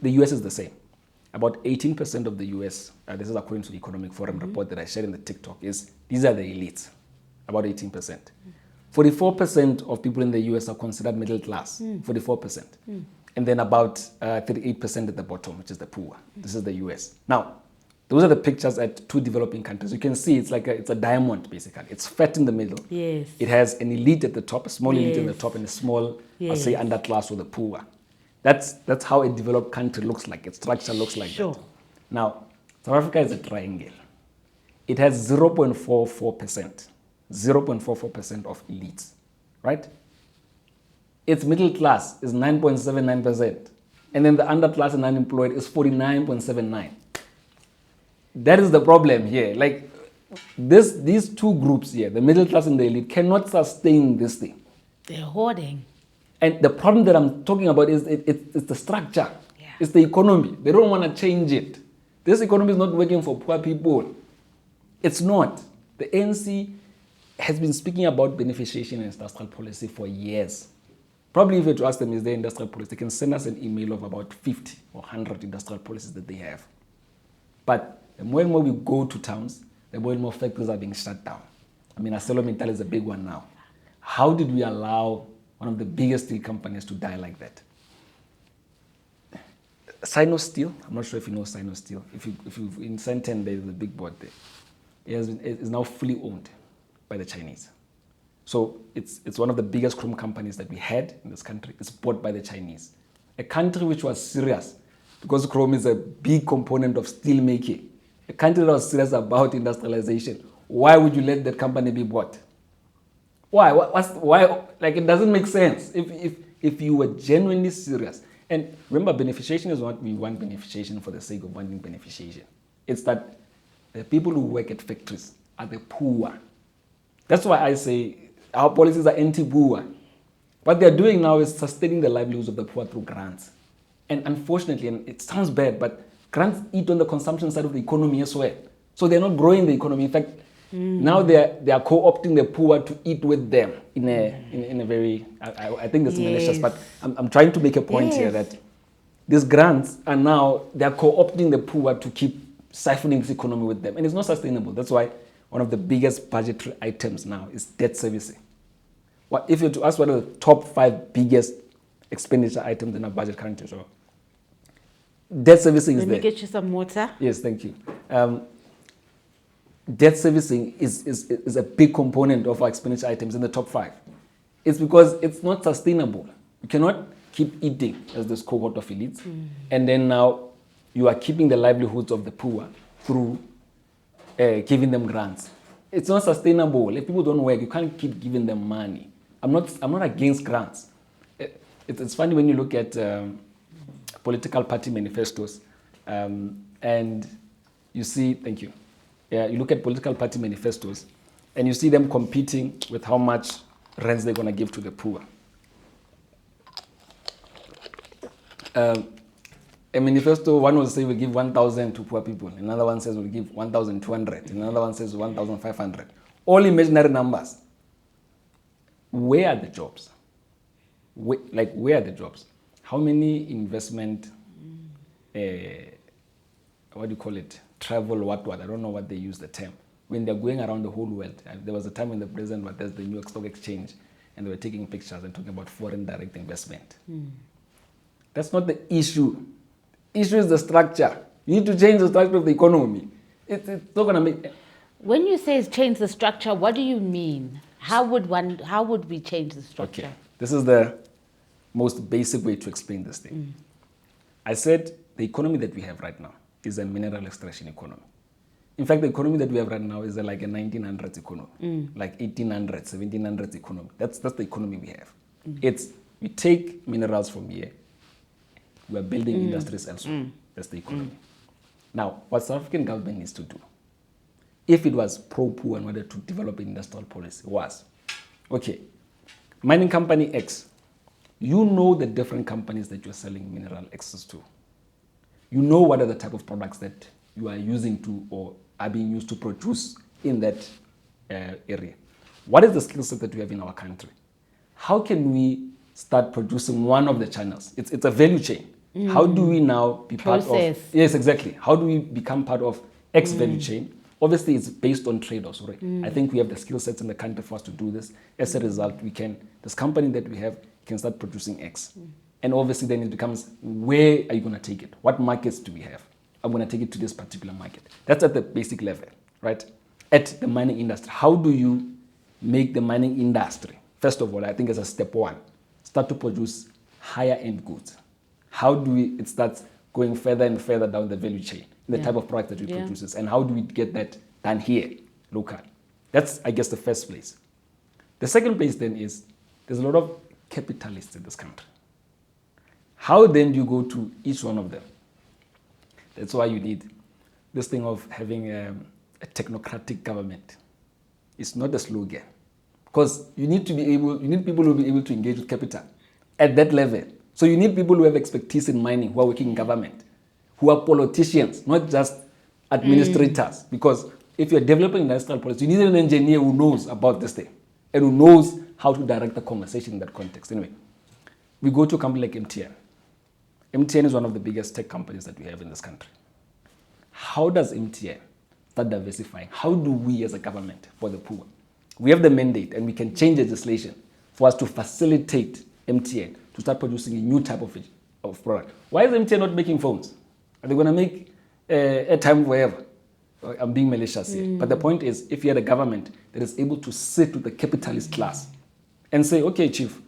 US is the same. About 18% of the US, this is according to the Economic Forum report that I shared in the TikTok, these are the elites, about 18%. 44% of people in the US are considered middle class, 44%. And then about 38% at the bottom, which is the poor. This is the US. Now, those are the pictures at two developing countries. You can see it's like it's a diamond, basically. It's fat in the middle. Yes. It has an elite at the top, a small elite at the top, and a small, I'll say, underclass or the poor. That's how a developed country looks like. Its structure looks like that. Now, South Africa is a triangle. It has 0.44%. 0.44% of elites, right? Its middle class is 9.79%. And then the underclass and unemployed is 49.79%. That is the problem here. Like, these two groups here, the middle class and the elite, cannot sustain this thing. They're hoarding. And the problem that I'm talking about is it's the structure. Yeah. It's the economy. They don't want to change it. This economy is not working for poor people. It's not. The ANC has been speaking about beneficiation and industrial policy for years. Probably if you to ask them, is there industrial policy, they can send us an email of about 50 or 100 industrial policies that they have. But the more and more we go to towns, the more and more factories are being shut down. I mean, ArcelorMittal is a big one now. How did we allow one of the biggest steel companies to die like that? Sino Steel, I'm not sure if you know Sino Steel. If you in Sandton, there's a big board there. It's now fully owned by the Chinese. So it's one of the biggest chrome companies that we had in this country. It's bought by the Chinese. A country which was serious, because chrome is a big component of steel making. A country that was serious about industrialization. Why would you let that company be bought? Why? Why? Like, it doesn't make sense. If you were genuinely serious. And remember, beneficiation is not we want beneficiation for the sake of wanting beneficiation. It's that the people who work at factories are the poor. That's why I say our policies are anti-poor. What they're doing now is sustaining the livelihoods of the poor through grants. And unfortunately, and it sounds bad, but grants eat on the consumption side of the economy as well. So they're not growing the economy. In fact, now they are co-opting the poor to eat with them in a very, I think that's malicious, but I'm trying to make a point here that these grants are now, they're co-opting the poor to keep siphoning this economy with them. And it's not sustainable. That's why one of the biggest budgetary items now is debt servicing. If you're to ask what are the top 5 biggest expenditure items in our budget currently, so debt servicing is there. Let me get you some water. Yes, thank you. Debt servicing is a big component of our expenditure items in the top 5. It's because it's not sustainable. You cannot keep eating as this cohort of elites, and then now you are keeping the livelihoods of the poor through giving them grants. It's not sustainable. If people don't work, you can't keep giving them money. I'm not against grants. It's funny when you look at political party manifestos, and you see, thank you. Yeah, you look at political party manifestos, and you see them competing with how much rents they're going to give to the poor. a manifesto, one will say we'll give 1,000 to poor people. Another one says we'll give 1,200. Another one says 1,500. All imaginary numbers. Where are the jobs? Where are the jobs? How many investment, what do you call it? Travel, what? I don't know what they use the term. When they're going around the whole world. There was a time when the president was at the New York Stock Exchange and they were taking pictures and talking about foreign direct investment. That's not the issue. Issue is the structure. You need to change the structure of the economy. It's not going to make... When you say change the structure, what do you mean? How would we change the structure? Okay. This is the most basic way to explain this thing. I said the economy that we have right now is a mineral extraction economy. In fact, the economy that we have right now is like a 1900s economy, like 1800s, 1700s economy. That's the economy we have. It's, we take minerals from here, we're building industries elsewhere. That's the economy. Now, what South African government needs to do, if it was pro-poor and wanted to develop an industrial policy, was, okay, mining company X, you know the different companies that you're selling mineral access to. You know what are the type of products that you are using to or are being used to produce in that area. What is the skill set that we have in our country? How can we start producing one of the channels? It's a value chain. How do we now be part of... Yes, exactly. How do we become part of X value chain? Obviously, it's based on trade-offs, right? I think we have the skill sets in the country for us to do this. As a result, we can, this company that we have can start producing X. And obviously, then it becomes, where are you going to take it? What markets do we have? I'm going to take it to this particular market. That's at the basic level, right? At the mining industry, how do you make the mining industry, first of all, I think as a step one, start to produce higher end goods? How do we, it starts going further and further down the value chain, the type of product that we produce, and how do we get that done here, local? That's, I guess, the first place. The second place then is, there's a lot of capitalists in this country. How then do you go to each one of them? That's why you need this thing of having a technocratic government. It's not a slogan. Because you need to be able, you need people who will be able to engage with capital at that level. So you need people who have expertise in mining, who are working in government, who are politicians, not just administrators. Because if you're developing industrial policy, you need an engineer who knows about this thing and who knows how to direct the conversation in that context. Anyway, we go to a company like MTN. MTN is one of the biggest tech companies that we have in this country. How does MTN start diversifying? How do we as a government for the poor? We have the mandate and we can change legislation for us to facilitate MTN to start producing a new type of product. Why is MTN not making phones? Are they going to make airtime forever? I'm being malicious here. But the point is, if you had a government that is able to sit with the capitalist class and say, okay, chief,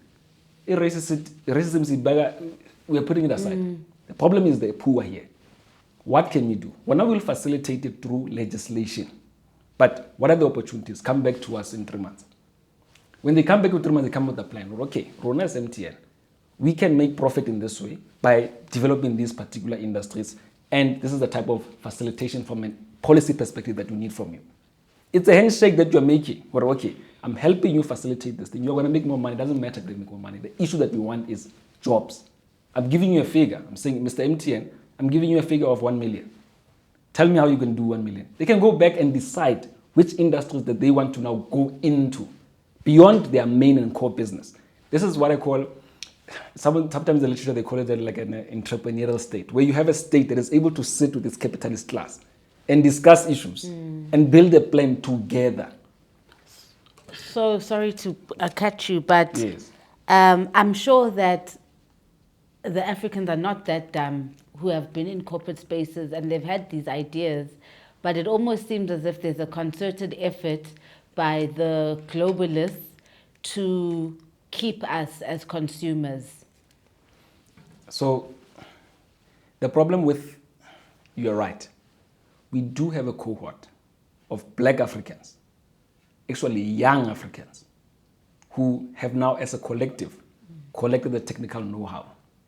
racism is bigger, we are putting it aside. The problem is the poor here. What can we do? Well, now we'll facilitate it through legislation. But what are the opportunities? Come back to us in 3 months. When they come back in 3 months, they come with a plan. Well, okay, Rona is MTN. We can make profit in this way by developing these particular industries. And this is the type of facilitation from a policy perspective that we need from you. It's a handshake that you're making. Well, okay, I'm helping you facilitate this thing. You're going to make more money. It doesn't matter if they make more money. The issue that we want is jobs. I'm giving you a figure. I'm saying, Mr. MTN, I'm giving you a figure of 1 million. Tell me how you can do 1 million. They can go back and decide which industries that they want to now go into beyond their main and core business. This is what I call, sometimes in the literature they call it like an entrepreneurial state, where you have a state that is able to sit with its capitalist class and discuss issues and build a plan together. So sorry to catch you, but yes. I'm sure that the Africans are not that dumb who have been in corporate spaces and they've had these ideas, but it almost seems as if there's a concerted effort by the globalists to keep us as consumers. So the problem with, you're right, we do have a cohort of black Africans, actually young Africans, who have now as a collective collected the technical know-how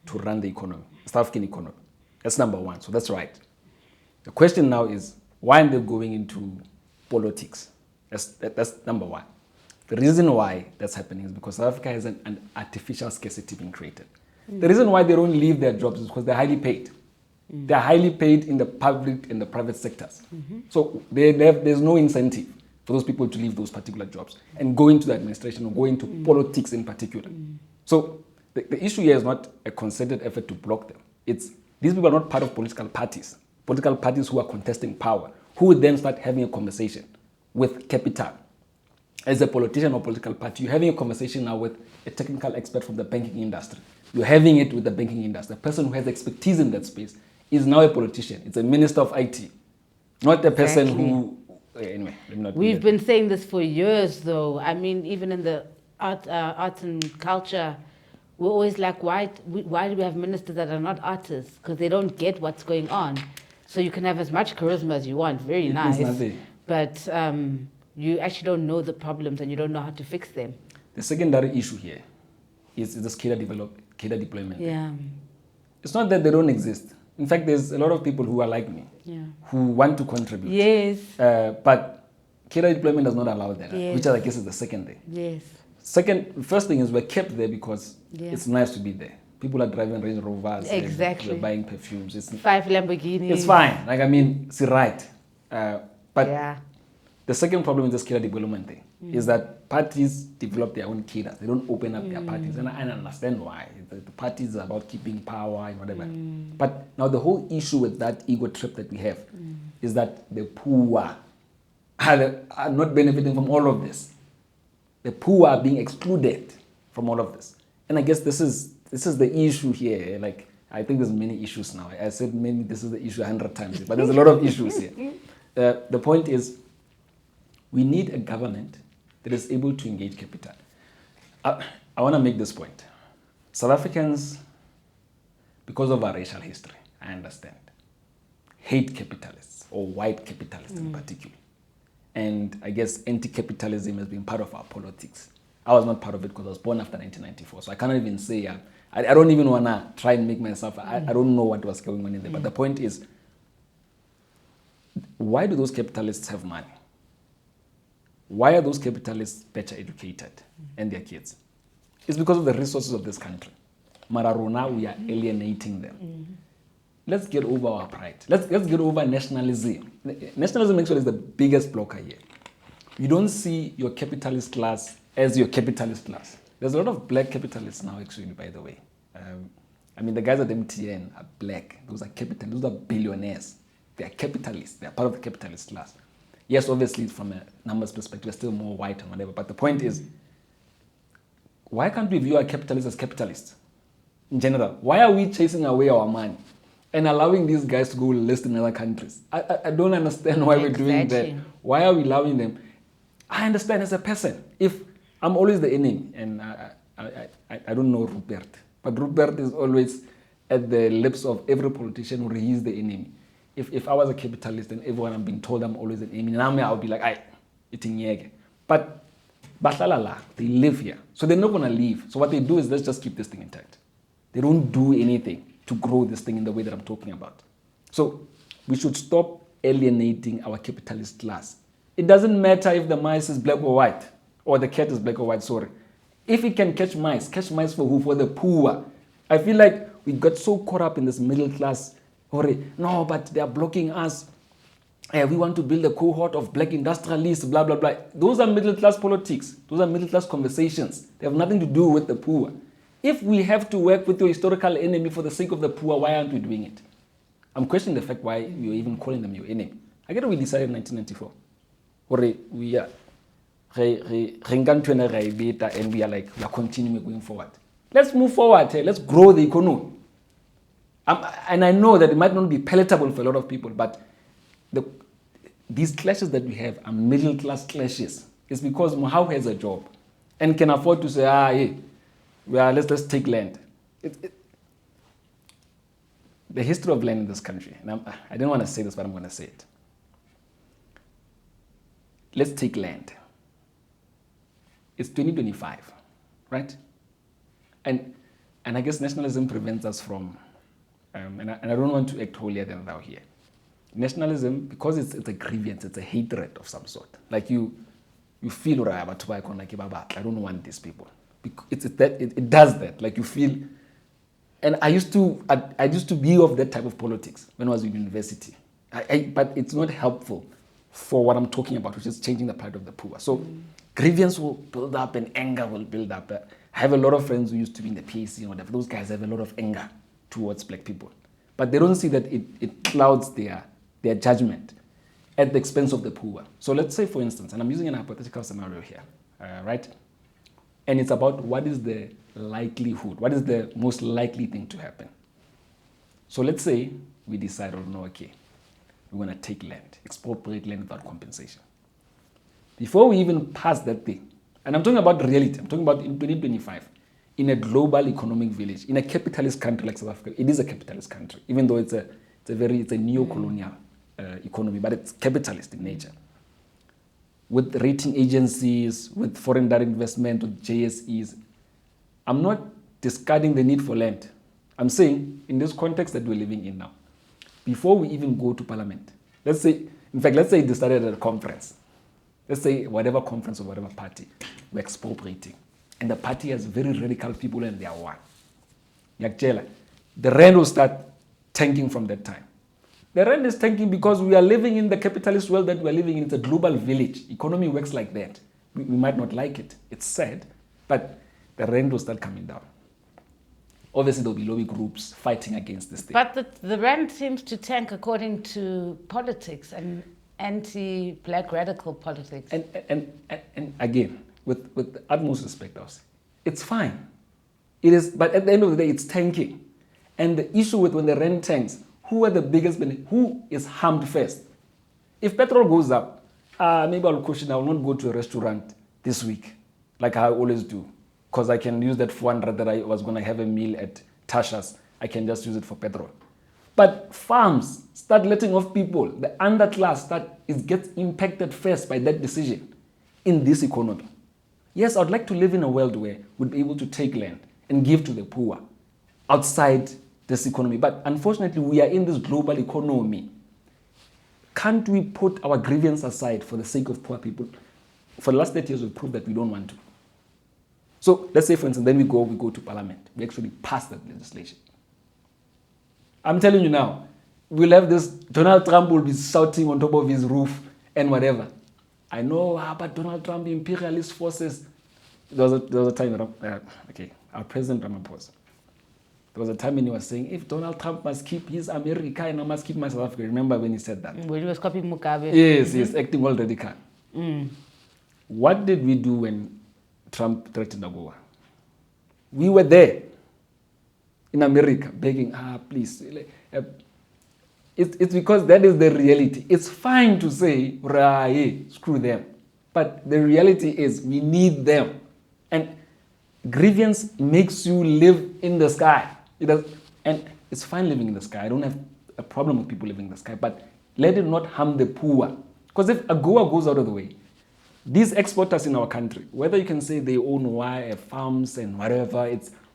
to run the economy, South African economy. That's number one, so that's right. The question now is, why aren't they going into politics? That's number one. The reason why that's happening is because South Africa has an artificial scarcity being created. The reason why they don't leave their jobs is because they're highly paid. They're highly paid in the public and the private sectors. So there's no incentive for those people to leave those particular jobs and go into the administration or go into politics in particular. So the issue here is not a concerted effort to block them. It's these people are not part of political parties who are contesting power, who would then start having a conversation with capital. As a politician or political party, you're having a conversation now with a technical expert from the banking industry. You're having it with the banking industry. The person who has expertise in that space is now a politician. It's a minister of IT, not a person who... Anyway, we've been saying this for years, though. I mean, even in the arts and culture, we're always like, why do we have ministers that are not artists? Because they don't get what's going on. So you can have as much charisma as you want, very nice. But you actually don't know the problems and you don't know how to fix them. The secondary issue here is this cadre deployment. Yeah. It's not that they don't exist. In fact, there's a lot of people who are like me, who want to contribute. Yes. But cadre deployment does not allow that, which I guess is the second thing. Yes. First thing is we're kept there because it's nice to be there. People are driving Range Rovers. Exactly. They're buying perfumes. 5 Lamborghinis. It's fine. Like, I mean, it's right. But the second problem with this cadre development thing is that parties develop their own cadres. They don't open up their parties. And I understand why. The parties are about keeping power and whatever. But now the whole issue with that ego trip that we have is that the poor are not benefiting from all of this. The poor are being excluded from all of this. And I guess this is the issue here. Like, I think there's many issues now. I said this is the issue 100 times, but there's a lot of issues here. The point is, we need a government that is able to engage capital. I want to make this point. South Africans, because of our racial history, I understand, hate capitalists, or white capitalists in particular. And I guess anti-capitalism has been part of our politics. I was not part of it because I was born after 1994, so I cannot even say, I don't even want to try and make myself, I don't know what was going on in there. But the point is, why do those capitalists have money? Why are those capitalists better educated and their kids? It's because of the resources of this country. Mararona, we are alienating them. Let's get over our pride. Let's get over nationalism. Nationalism actually is the biggest blocker here. You don't see your capitalist class as your capitalist class. There's a lot of black capitalists now, actually, by the way. I mean, the guys at MTN are black. Those are capitalists. Those are billionaires. They are capitalists. They are part of the capitalist class. Yes, obviously, from a numbers perspective, they're still more white and whatever. But the point is, why can't we view our capitalists as capitalists? In general, why are we chasing away our money and allowing these guys to go list in other countries? I don't understand why we're doing that. Why are we allowing them? I understand as a person. If I'm always the enemy, and I don't know Rupert, but Rupert is always at the lips of every politician where he is the enemy. If I was a capitalist and everyone I'm being told I'm always an enemy, now I would be like, eating yege. But they live here. So they're not going to leave. So what they do is let's just keep this thing intact. They don't do anything to grow this thing in the way that I'm talking about. So we should stop alienating our capitalist class. It doesn't matter if the mice is black or white, or the cat is black or white, sorry. If it can catch mice for who? For the poor. I feel like we got so caught up in this middle class. No, but they are blocking us. We want to build a cohort of black industrialists, blah, blah, blah. Those are middle class politics. Those are middle class conversations. They have nothing to do with the poor. If we have to work with your historical enemy for the sake of the poor, why aren't we doing it? I'm questioning the fact why you're even calling them your enemy. I get what we decided in 1994. We are and we are continuing going forward. Let's move forward. Let's grow the economy. And I know that it might not be palatable for a lot of people, but these clashes that we have are middle class clashes. It's because MOHAU has a job and can afford to say, let's take land. The history of land in this country, and I didn't want to say this, but I'm going to say it. Let's take land. It's 2025, right? And I guess nationalism prevents us from, and I don't want to act holier than thou here. Nationalism, because it's a grievance, it's a hatred of some sort. Like you feel, I don't want these people. It does that. Like you feel, And I used to be of that type of politics when I was in university. But it's not helpful for what I'm talking about, which is changing the plight of the poor. So grievance will build up and anger will build up. I have a lot of friends who used to be in the PAC and whatever. Those guys have a lot of anger towards black people. But they don't see that it clouds their judgment at the expense of the poor. So let's say, for instance, and I'm using an hypothetical scenario here, right? And it's about what is the likelihood, what is the most likely thing to happen. So let's say we decide, oh no, okay, we're going to take land, expropriate land without compensation. Before we even pass that thing, and I'm talking about reality, I'm talking about in 2025, in a global economic village, in a capitalist country like South Africa. It is a capitalist country, even though it's a neo-colonial economy, but it's capitalist in nature. With rating agencies, with foreign direct investment, with JSEs. I'm not discarding the need for land. I'm saying, in this context that we're living in now, before we even go to parliament, let's say it decided at a conference. Let's say whatever conference or whatever party, we're expropriating. And the party has very radical people and they are one. The rand will start tanking from that time. The rand is tanking because we are living in the capitalist world that we are living in. It's a global village. Economy works like that. We might not like it. It's sad, but the rand will start coming down. Obviously, there'll be lobby groups fighting against this thing. But the rand seems to tank according to politics and anti-black radical politics. And again, with the utmost respect, it's fine. It is, but at the end of the day, it's tanking. And the issue with when the rand tanks, who are the biggest who is harmed first? If petrol goes up, maybe I'll question, I will not go to a restaurant this week, like I always do, because I can use that 400 that I was going to have a meal at Tasha's. I can just use it for petrol. But farms start letting off people. The underclass gets impacted first by that decision in this economy. Yes, I'd like to live in a world where we'd be able to take land and give to the poor outside this economy. But unfortunately, we are in this global economy. Can't we put our grievance aside for the sake of poor people? For the last 30 years, we've proved that we don't want to. So let's say, for instance, then we go to parliament. We actually pass that legislation. I'm telling you now, we'll have this, Donald Trump will be shouting on top of his roof and whatever. I know, but Donald Trump, imperialist forces. There was a time, okay, our president Ramaphosa. There was a time when he was saying, if Donald Trump must keep his America and I must keep my South Africa. Remember when he said that? When he was copying Mugabe. Yes, yes, acting all radical. What did we do when Trump threatened AGOA? We were there in America begging, please. It's because that is the reality. It's fine to say, screw them. But the reality is we need them. And grievance makes you live in the sky. And it's fine living in the sky. I don't have a problem with people living in the sky. But let it not harm the poor. Because if AGOA goes out of the way, these exporters in our country, whether you can say they own farms and whatever,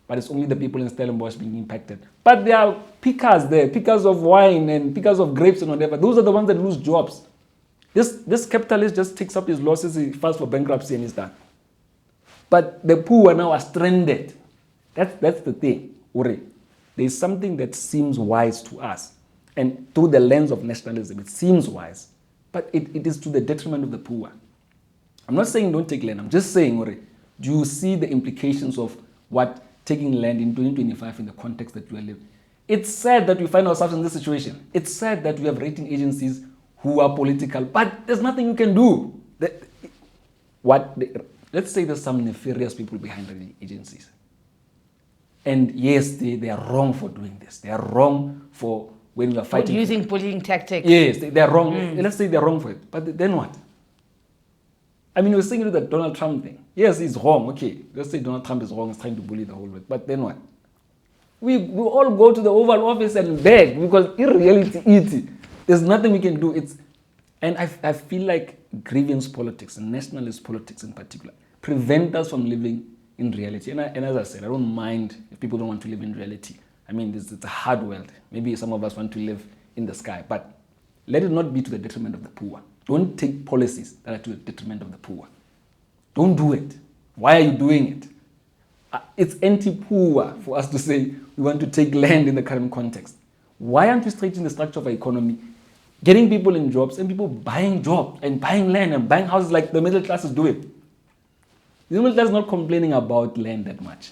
but it's only the people in Stellenbosch being impacted. But there are pickers there, pickers of wine and pickers of grapes and whatever. Those are the ones that lose jobs. This capitalist just takes up his losses, he files for bankruptcy and he's done. But the poor now are stranded. That's the thing, Uri. There's something that seems wise to us. And through the lens of nationalism, it seems wise. But it is to the detriment of the poor. I'm not saying don't take land. I'm just saying, Uri, do you see the implications of what taking land in 2025 in the context that we are living? It's sad that we find ourselves in this situation. It's sad that we have rating agencies who are political, but there's nothing you can do. Let's say there's some nefarious people behind rating agencies. And yes, they are wrong for doing this. They are wrong for when we are fighting. Using bullying tactics. Yes, they are wrong. Let's say they're wrong for it. But then what? I mean, we're saying the Donald Trump thing. Yes, he's wrong. Okay, let's say Donald Trump is wrong. He's trying to bully the whole world. But then what? We all go to the Oval Office and beg because in reality, there's nothing we can do. And I feel like grievance politics and nationalist politics in particular prevent us from living in reality. And as I said, I don't mind if people don't want to live in reality. I mean, it's a hard world. Maybe some of us want to live in the sky. But let it not be to the detriment of the poor. Don't take policies that are to the detriment of the poor. Don't do it. Why are you doing it? It's anti-poor for us to say we want to take land in the current context. Why aren't we straightening the structure of our economy, getting people in jobs and people buying jobs and buying land and buying houses like the middle class is doing? The middle class is not complaining about land that much.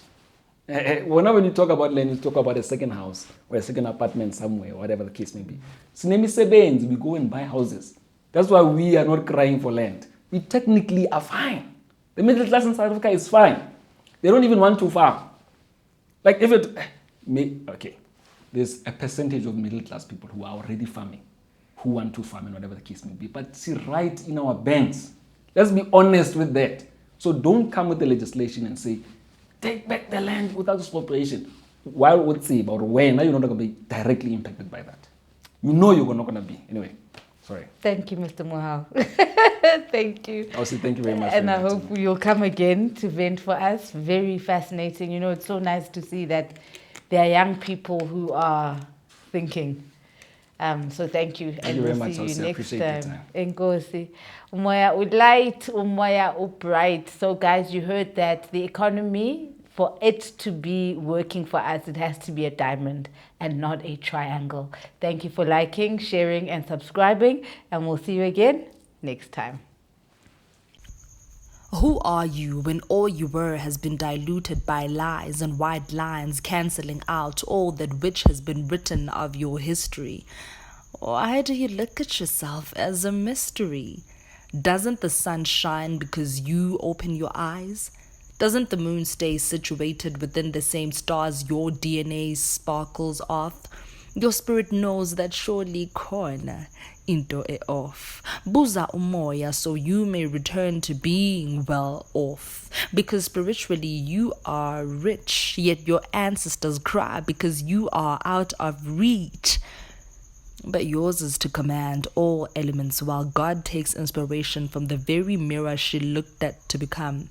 Whenever you talk about land, you talk about a second house or a second apartment somewhere, whatever the case may be. We go and buy houses. That's why we are not crying for land. We technically are fine. The middle class in South Africa is fine. They don't even want to farm. Like if it, okay, there's a percentage of middle class people who are already farming, who want to farm and whatever the case may be. But see, right in our banks, let's be honest with that. So don't come with the legislation and say, take back the land without expropriation. Why would say about when? Now you're not going to be directly impacted by that. You know you're not going to be. Anyway, sorry. Thank you, Mr. MOHAU. Thank you. I'll say thank you very much. And I hope you'll come again to vent for us. Very fascinating. You know, it's so nice to see that there are young people who are thinking. So thank you. Thank you very much. See you next time. Enkosi. Umoya light, umoya bright. So guys, you heard that the economy, for it to be working for us, it has to be a diamond and not a triangle. Thank you for liking, sharing, and subscribing. And we'll see you again next time. Who are you when all you were has been diluted by lies and white lines cancelling out all that which has been written of your history? Why do you look at yourself as a mystery? Doesn't the sun shine because you open your eyes? Doesn't the moon stay situated within the same stars your DNA sparkles off? Your spirit knows that surely corner into it off. Buza umoya so you may return to being well off. Because spiritually you are rich, yet your ancestors cry because you are out of reach. But yours is to command all elements while God takes inspiration from the very mirror she looked at to become.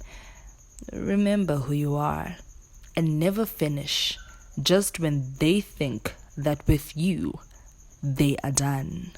Remember who you are and never finish just when they think that with you they are done.